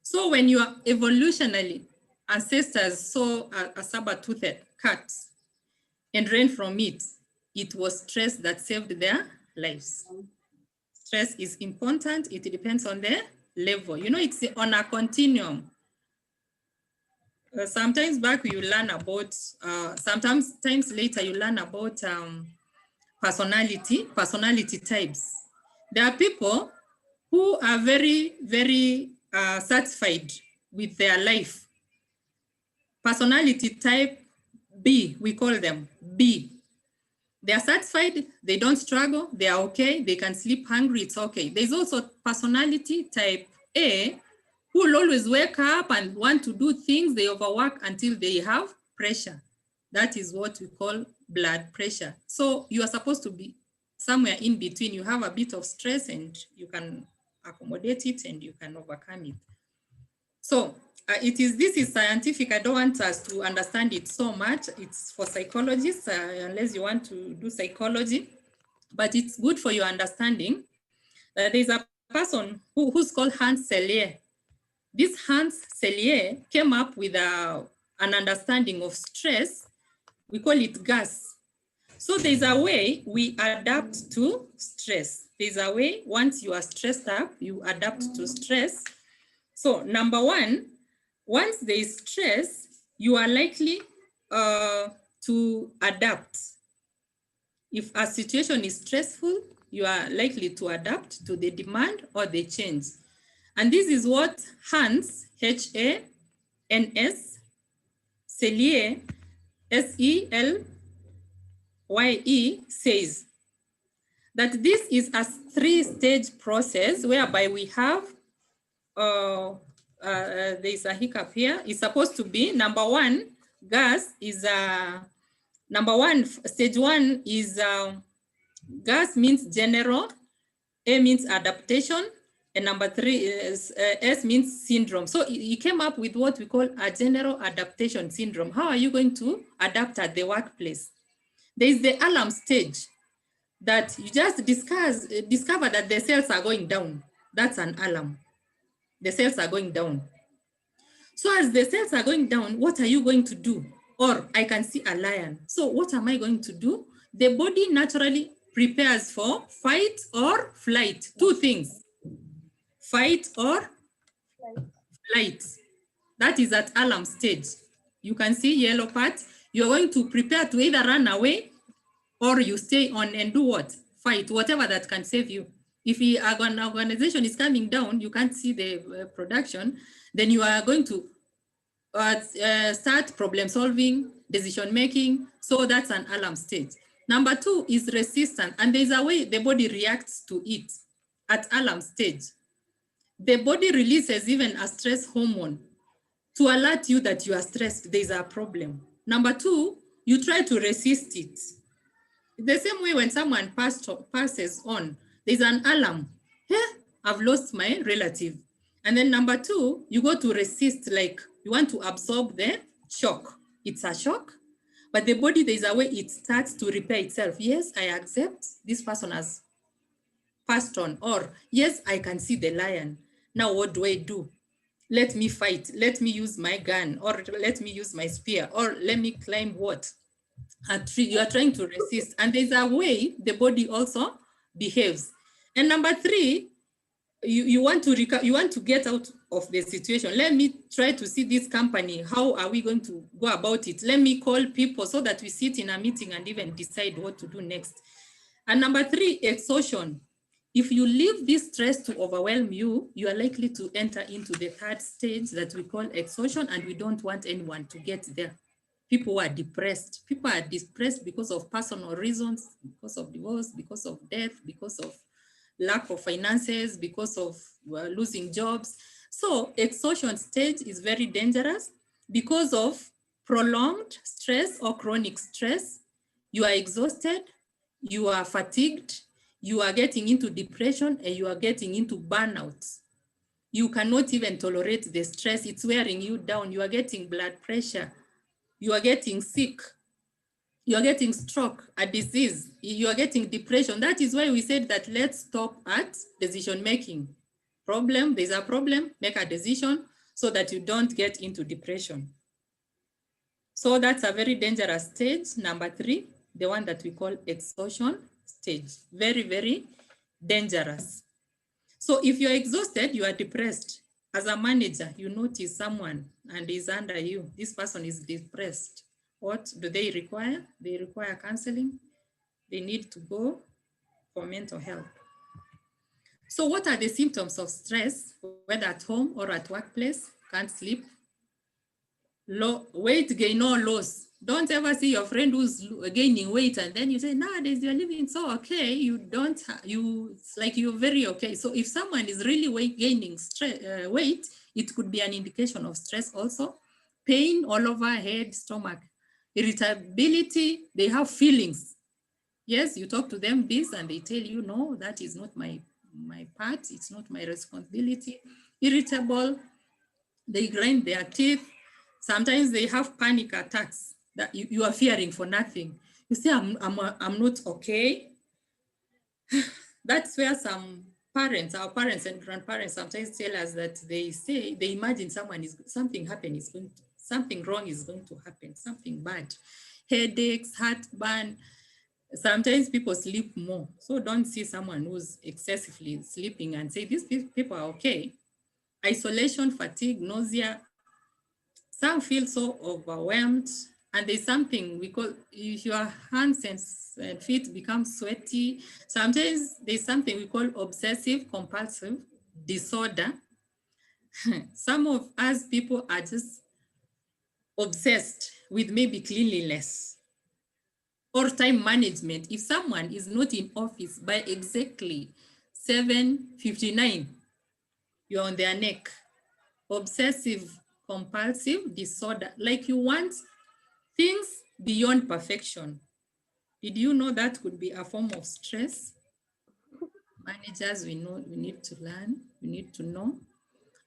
So when your evolutionary ancestors saw a saber-toothed cat and ran from it, it was stress that saved their lives. Stress is important. It depends on the level. You know, it's on a continuum. Sometimes back you learn about, sometimes later you learn about personality types. There are people who are very, very satisfied with their life. Personality type B, we call them B. They are satisfied, they don't struggle, they are okay, they can sleep hungry, it's okay. There's also personality type A, who will always wake up and want to do things, they overwork until they have pressure. That is what we call blood pressure. So you are supposed to be somewhere in between. You have a bit of stress and you can accommodate it and you can overcome it. So this is scientific. I don't want us to understand it so much. It's for psychologists, unless you want to do psychology, but it's good for your understanding. There's a person who's called Hans Selye. This Hans Selye came up with an understanding of stress. We call it gas. So there's a way we adapt to stress. There's a way, once you are stressed up, you adapt to stress. So number one, once there is stress, you are likely to adapt. If a situation is stressful, you are likely to adapt to the demand or the change. And this is what Hans, H-A-N-S, Selye, S-E-L-Y-E, says that this is a three-stage process whereby we have there's a hiccup here. It's supposed to be number one, gas is number one, stage one is gas means general, A means adaptation, and number three is S means syndrome. So he came up with what we call a general adaptation syndrome. How are you going to adapt at the workplace? There is the alarm stage that you just discover that the sales are going down. That's an alarm. The sales are going down. So as the sales are going down, what are you going to do? Or I can see a lion. So what am I going to do? The body naturally prepares for fight or flight. Two things, fight or flight. That is at alarm stage. You can see yellow part. You're going to prepare to either run away or you stay on and do what? Fight, whatever that can save you. If an organization is coming down, you can't see the production, then you are going to start problem solving, decision making. So that's an alarm stage. Number two is resistance. And there's a way the body reacts to it at alarm stage. The body releases even a stress hormone to alert you that you are stressed, there's a problem. Number two, you try to resist it. The same way when someone passes on, there's an alarm. Hey, I've lost my relative. And then number two, you go to resist, like you want to absorb the shock. It's a shock, but the body, there's a way it starts to repair itself. Yes, I accept this person has passed on, or yes, I can see the lion. Now what do I do? Let me fight. Let me use my gun, or let me use my spear, or let me climb what? A tree. You are trying to resist. And there's a way the body also behaves. And number three, you want to get out of the situation. Let me try to see this company. How are we going to go about it? Let me call people so that we sit in a meeting and even decide what to do next. And number three, exhaustion. If you leave this stress to overwhelm you, you are likely to enter into the third stage that we call exhaustion, and we don't want anyone to get there. People are depressed. People are depressed because of personal reasons, because of divorce, because of death, because of lack of finances, because of losing jobs. So exhaustion stage is very dangerous because of prolonged stress or chronic stress. You are exhausted, you are fatigued, you are getting into depression, and you are getting into burnout. You cannot even tolerate the stress. It's wearing you down. You are getting blood pressure. You are getting sick. You are getting stroke, a disease. You are getting depression. That is why we said that let's stop at decision making. Problem, there's a problem, make a decision so that you don't get into depression. So that's a very dangerous stage. Number 3, the one that we call exhaustion stage. Very, very dangerous. So if you're exhausted, you are depressed. As a manager, you notice someone and is under you. This person is depressed. What do they require? They require counseling. They need to go for mental health. So what are the symptoms of stress, whether at home or at workplace? Can't sleep, low weight gain or loss. Don't ever see your friend who's gaining weight and then you say, nowadays you're living so okay. It's like you're very okay. So if someone is really gaining weight, it could be an indication of stress also. Pain all over head, stomach, irritability, they have feelings. Yes, you talk to them this and they tell you, no, that is not my part. It's not my responsibility. Irritable, they grind their teeth. Sometimes they have panic attacks that you are fearing for nothing. You say, I'm not okay. That's where some parents, our parents and grandparents sometimes tell us that they imagine something wrong is going to happen, something bad. Headaches, heartburn. Sometimes people sleep more. So don't see someone who's excessively sleeping and say, these people are okay. Isolation, fatigue, nausea. Some feel so overwhelmed, and there's something we call, if your hands and feet become sweaty. Sometimes there's something we call obsessive compulsive disorder. Some of us people are just obsessed with maybe cleanliness or time management. If someone is not in office by exactly 7:59, you're on their neck. Obsessive compulsive disorder, like you want things beyond perfection. Did you know that could be a form of stress? Managers, we need to learn, we need to know.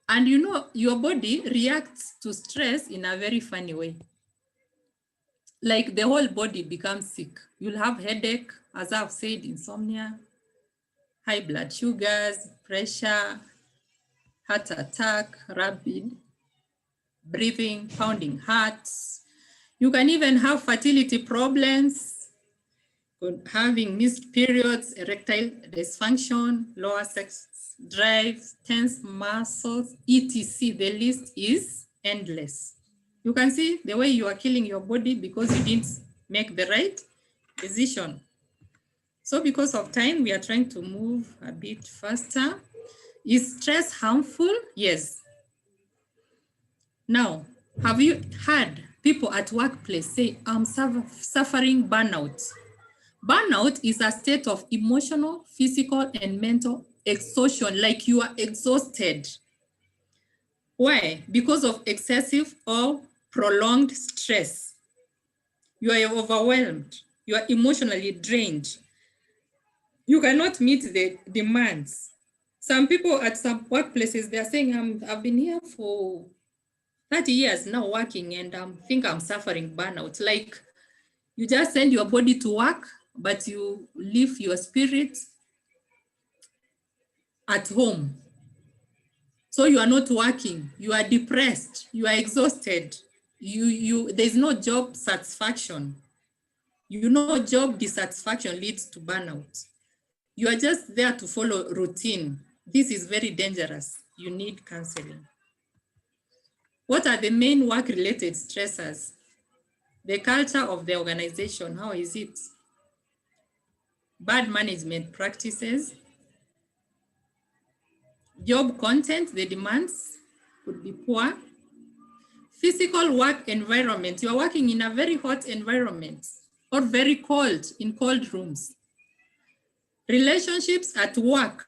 And you know, your body reacts to stress in a very funny way. Like the whole body becomes sick. You'll have headache, as I've said, insomnia, high blood sugars, pressure, heart attack, rapid breathing, pounding hearts. You can even have fertility problems, having missed periods, erectile dysfunction, lower sex drive, tense muscles, etc. The list is endless. You can see the way you are killing your body because you didn't make the right decision. So because of time, we are trying to move a bit faster. Is stress harmful? Yes. Now, have you heard people at workplace say, I'm suffering burnout? Burnout is a state of emotional, physical, and mental exhaustion, like you are exhausted. Why? Because of excessive or prolonged stress. You are overwhelmed. You are emotionally drained. You cannot meet the demands. Some people at some workplaces, they're saying, I've been here for 30 years now working and I think I'm suffering burnout. Like you just send your body to work, but you leave your spirit at home. So you are not working, you are depressed, you are exhausted. There's no job satisfaction. You know, job dissatisfaction leads to burnout. You are just there to follow routine. This is very dangerous. You need counseling. What are the main work-related stressors? The culture of the organization, how is it? Bad management practices. Job content, the demands could be poor. Physical work environment, you are working in a very hot environment or very cold, in cold rooms. Relationships at work.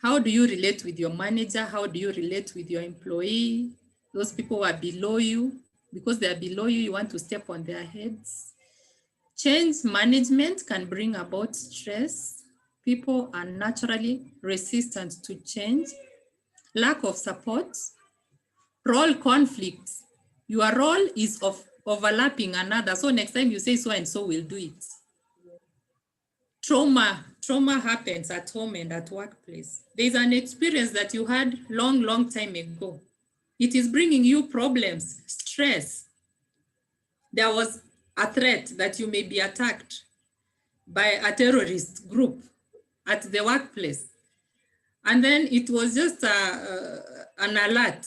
How do you relate with your manager? How do you relate with your employee? Those people who are below you, because they are below you, you want to step on their heads. Change management can bring about stress. People are naturally resistant to change. Lack of support. Role conflicts. Your role is of overlapping another. So next time you say so and so will do it. Trauma happens at home and at workplace. There's an experience that you had long time ago. It is bringing you problems, stress. There was a threat that you may be attacked by a terrorist group at the workplace. And then it was just an alert.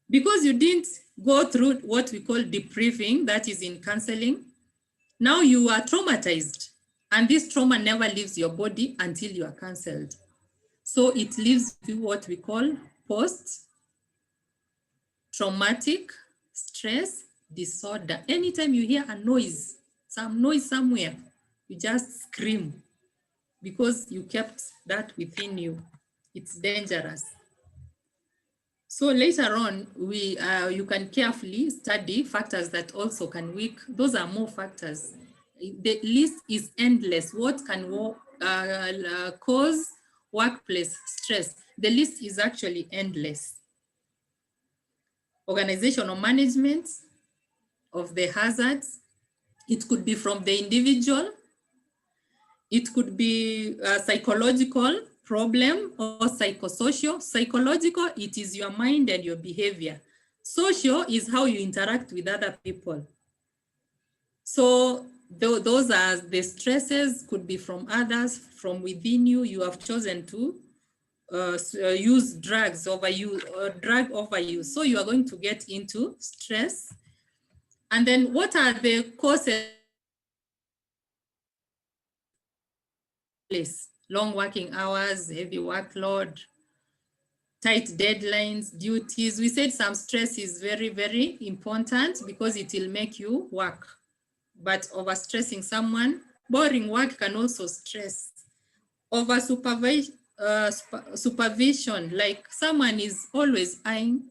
Because you didn't go through what we call debriefing, that is in counseling, now you are traumatized. And this trauma never leaves your body until you are counseled. So it leaves you what we call post-traumatic stress disorder. Anytime you hear a noise, some noise somewhere, you just scream because you kept that within you. It's dangerous. So later on, you can carefully study factors that also can weaken. Those are more factors. The list is endless. What can cause workplace stress? The list is actually endless. Organizational management of the hazards. It could be from the individual. It could be a psychological problem or psychosocial. Psychological, it is your mind and your behavior. Social is how you interact with other people. So those are the stresses, could be from others, from within you. You have chosen to use drugs over you, drug overuse. So you are going to get into stress. And then what are the causes? Long working hours, heavy workload, tight deadlines, duties. We said some stress is very important because it will make you work. But overstressing someone, boring work can also stress. Over supervision, like someone is always eyeing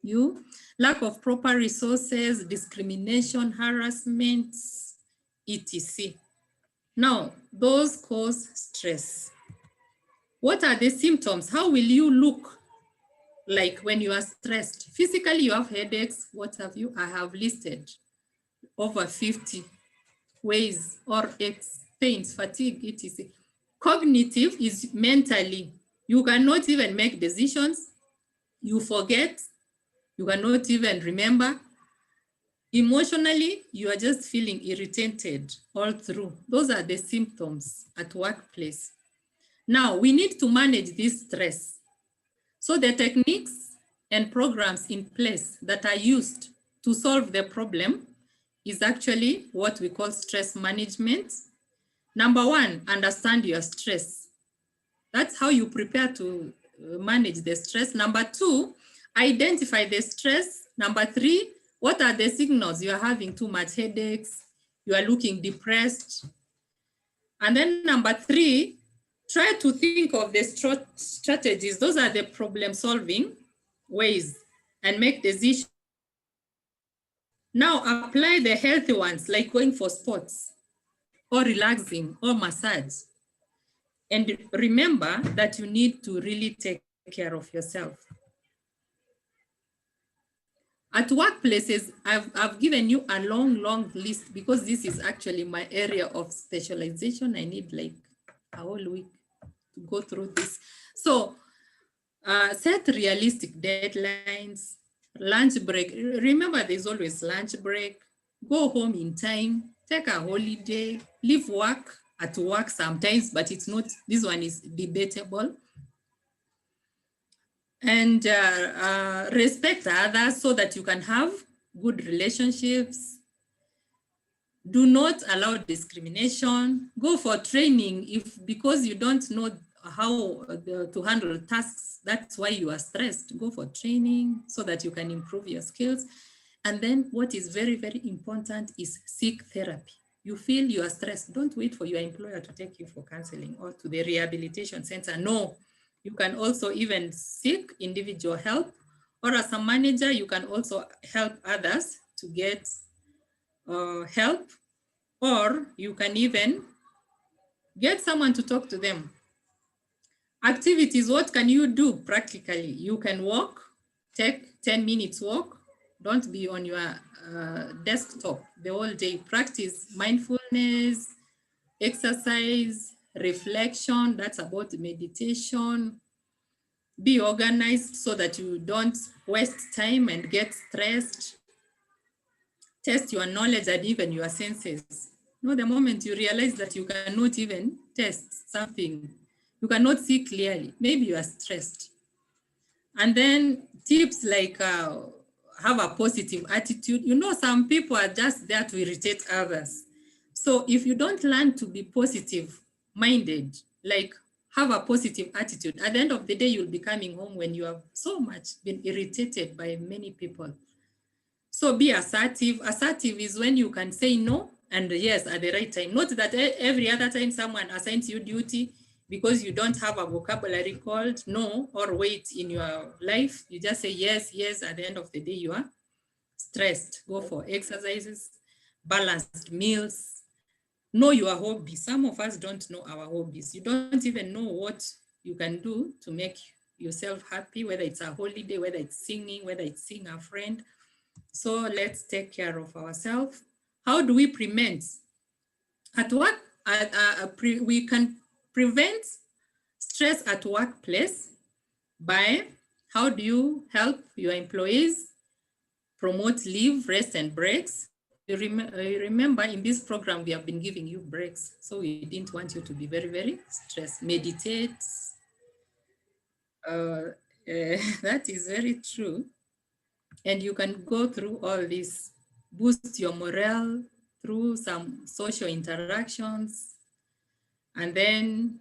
you. Lack of proper resources, discrimination, harassment, etc. Now, those cause stress. What are the symptoms? How will you look like when you are stressed? Physically, you have headaches. What have you? I have listed over 50 ways or pains, fatigue, etc. Cognitive is mentally. You cannot even make decisions. You forget. You cannot even remember. Emotionally, you are just feeling irritated all through. Those are the symptoms at workplace. Now, we need to manage this stress. So the techniques and programs in place that are used to solve the problem is actually what we call stress management. Number one, understand your stress. That's how you prepare to manage the stress. Number two, identify the stress. Number three, what are the signals? You are having too much headaches, you are looking depressed. And then number three, try to think of the strategies. Those are the problem-solving ways and make decisions. Now apply the healthy ones, like going for sports or relaxing or massage. And remember that you need to really take care of yourself. At workplaces, I've given you a long list because this is actually my area of specialization. I need like a whole week to go through this. So set realistic deadlines, lunch break. Remember, there's always lunch break. Go home in time, take a holiday, leave work at work sometimes, but it's not, this one is debatable. And respect others so that you can have good relationships. Do not allow discrimination. Go for training because you don't know how to handle tasks. That's why you are stressed. Go for training so that you can improve your skills. And then what is very important is seek therapy. you feel you are stressed, don't wait for your employer to take you for counseling or to the rehabilitation center. No, you can also even seek individual help, or as a manager, you can also help others to get help, or you can even get someone to talk to them. Activities, what can you do practically? You can walk, take 10 minutes walk. Don't be on your desktop the whole day. Practice mindfulness, exercise, reflection. That's about meditation. Be organized so that you don't waste time and get stressed. Test your knowledge and even your senses. No, the moment you realize that you cannot even test something, you cannot see clearly, maybe you are stressed. And then tips like have a positive attitude. You know, some people are just there to irritate others. So if you don't learn to be positive minded, like have a positive attitude, at the end of the day, you'll be coming home when you have so much been irritated by many people. So be assertive. Assertive is when you can say no and yes at the right time. Not that every other time someone assigns you duty because you don't have a vocabulary called no or wait in your life. You just say yes, yes. At the end of the day, you are stressed. Go for exercises, balanced meals. Know your hobbies. Some of us don't know our hobbies. You don't even know what you can do to make yourself happy, whether it's a holiday, whether it's singing, whether it's seeing a friend. So let's take care of ourselves. How do we prevent? At work, we can prevent stress at workplace by how do you help your employees promote leave, rest, and breaks? You remember in this program, we have been giving you breaks. So we didn't want you to be very, very stressed. Meditate. That is very true. And you can go through all this, boost your morale through some social interactions, and then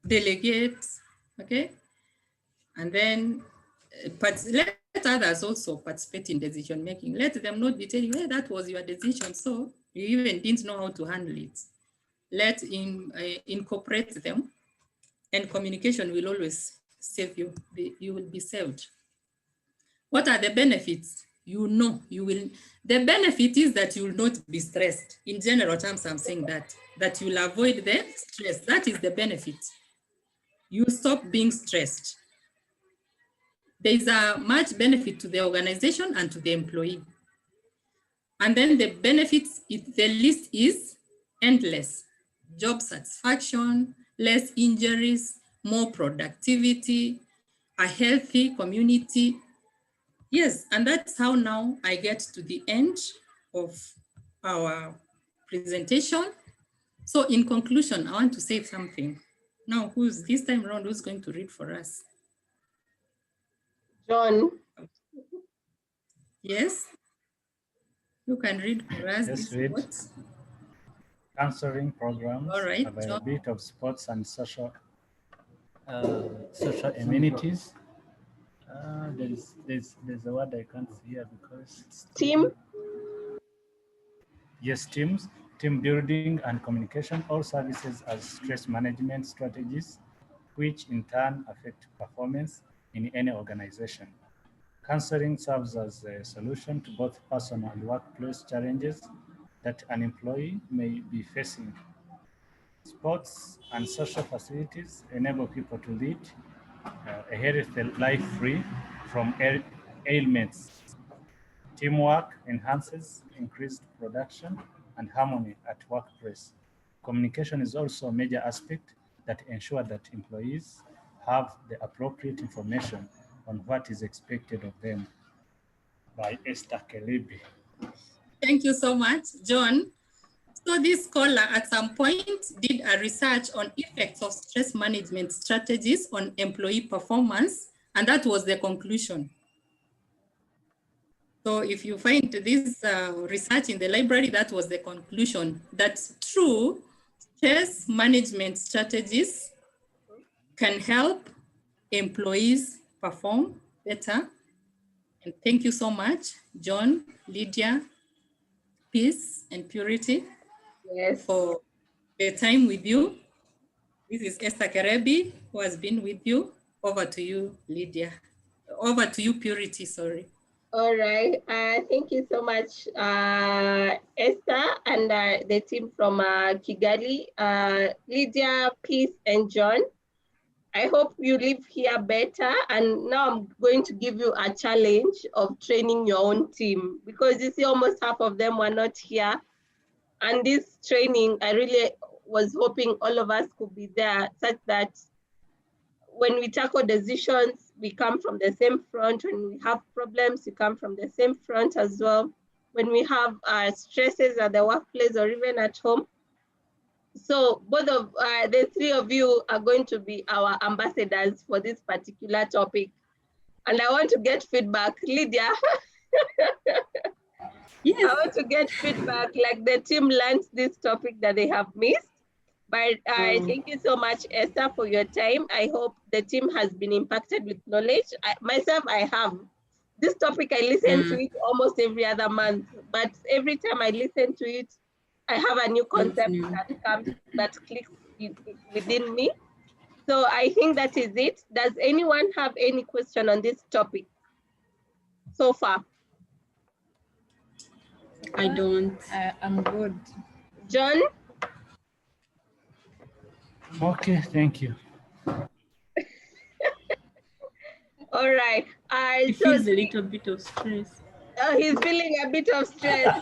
delegate, okay? And then let others also participate in decision making. Let them not be telling you, hey, that was your decision, so you even didn't know how to handle it. Let incorporate them, and communication will always save you. You will be saved. What are the benefits? You know, you will. The benefit is that you will not be stressed. In general terms, I'm saying that you'll avoid the stress. That is the benefit. You stop being stressed. There is a much benefit to the organization and to the employee. And then the benefits, the list is endless. Job satisfaction, less injuries, more productivity, a healthy community. Yes, and that's how now I get to the end of our presentation. So in conclusion, I want to say something. Now, who's this time around, who's going to read for us? John. Yes? You can read for us. Yes, read. Counseling programs, All right, availability of sports and social amenities. There's a word I can't see here because it's team. Yes, teams, team building and communication, all services as stress management strategies, which in turn affect performance in any organization. Counseling serves as a solution to both personal and workplace challenges that an employee may be facing. Sports and social facilities enable people to lead a healthy life free from ailments. Teamwork enhances increased production and harmony at workplace. Communication is also a major aspect that ensures that employees have the appropriate information on what is expected of them. By Esther Kelebi. Thank you so much, John. So this scholar at some point did a research on effects of stress management strategies on employee performance, and that was the conclusion. So if you find this research in the library, that was the conclusion. That's true. Stress management strategies can help employees perform better. And thank you so much, John, Lydia, peace and purity Yes. for the time with you. This is Esther Kerebi, who has been with you. Over to you, Lydia. Over to you, Purity, sorry. All right. Thank you so much, Esther, and the team from Kigali, Lydia, Peace, and John. I hope you live here better. And now I'm going to give you a challenge of training your own team, because you see almost half of them were not here. And this training, I really was hoping all of us could be there, such that when we tackle decisions, we come from the same front. When we have problems, we come from the same front as well. When we have stresses at the workplace or even at home. So both of the three of you are going to be our ambassadors for this particular topic. And I want to get feedback. Lydia, Yes. I want to get feedback, like the team learned this topic that they have missed. But thank you so much, Esther, for your time. I hope the team has been impacted with knowledge. I have. This topic, I listen to it almost every other month, but every time I listen to it, I have a new concept that clicks within me. So I think that is it. Does anyone have any question on this topic so far? I don't. I'm good. John? Okay, thank you. All right. It feels a little bit of stress. He's feeling a bit of stress.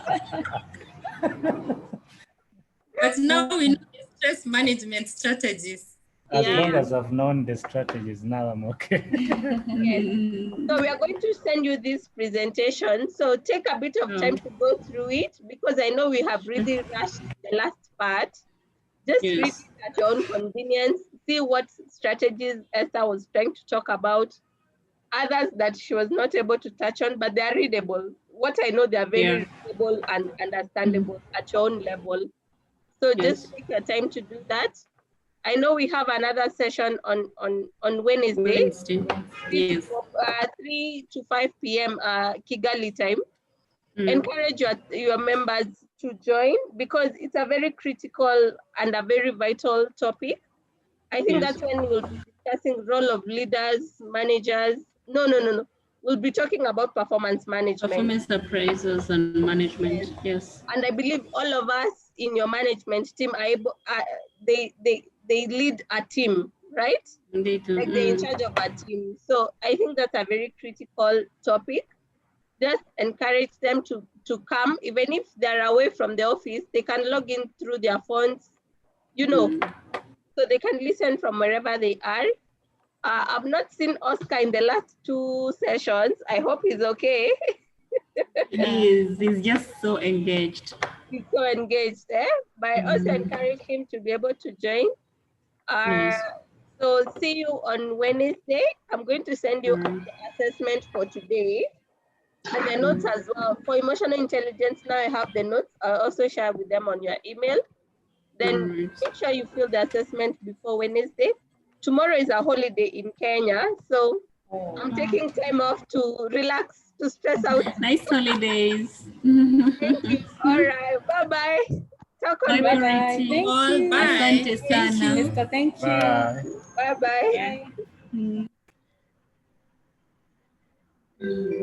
But now we know the stress management strategies. As long as I've known the strategies, now I'm okay. Yes. So we are going to send you this presentation. So take a bit of time to go through it, because I know we have really rushed the last part. Just read it at your own convenience. See what strategies Esther was trying to talk about. Others that she was not able to touch on, but they are readable. What I know, they are very readable and understandable at your own level. So just take your time to do that. I know we have another session on Wednesday. 3 to 5 p.m. Kigali time. Encourage your members to join, because it's a very critical and a very vital topic. I think that's when we'll be discussing role of leaders, managers. No. We'll be talking about performance management. Performance appraisals and management, yes. And I believe all of us in your management team are able, they lead a team, right? They do. Like they're in charge of a team. So I think that's a very critical topic. Just encourage them to come, even if they're away from the office, they can log in through their phones, so they can listen from wherever they are. I've not seen Oscar in the last 2 sessions. I hope he's okay. He's just so engaged. He's so engaged, but I also encourage him to be able to join. So see you on Wednesday. I'm going to send you the assessment for today and the notes as well. For emotional intelligence, now I have the notes. I'll also share with them on your email. Then make sure you fill the assessment before Wednesday. Tomorrow is a holiday in Kenya, so I'm taking time off to relax, to stress out. Nice holidays. Thank you. All right, bye-bye. Talk on Bye-bye. Wednesday. Thank you. Asante Thank sana. you, Esther. Thank you. Bye. Bye-bye. Bye.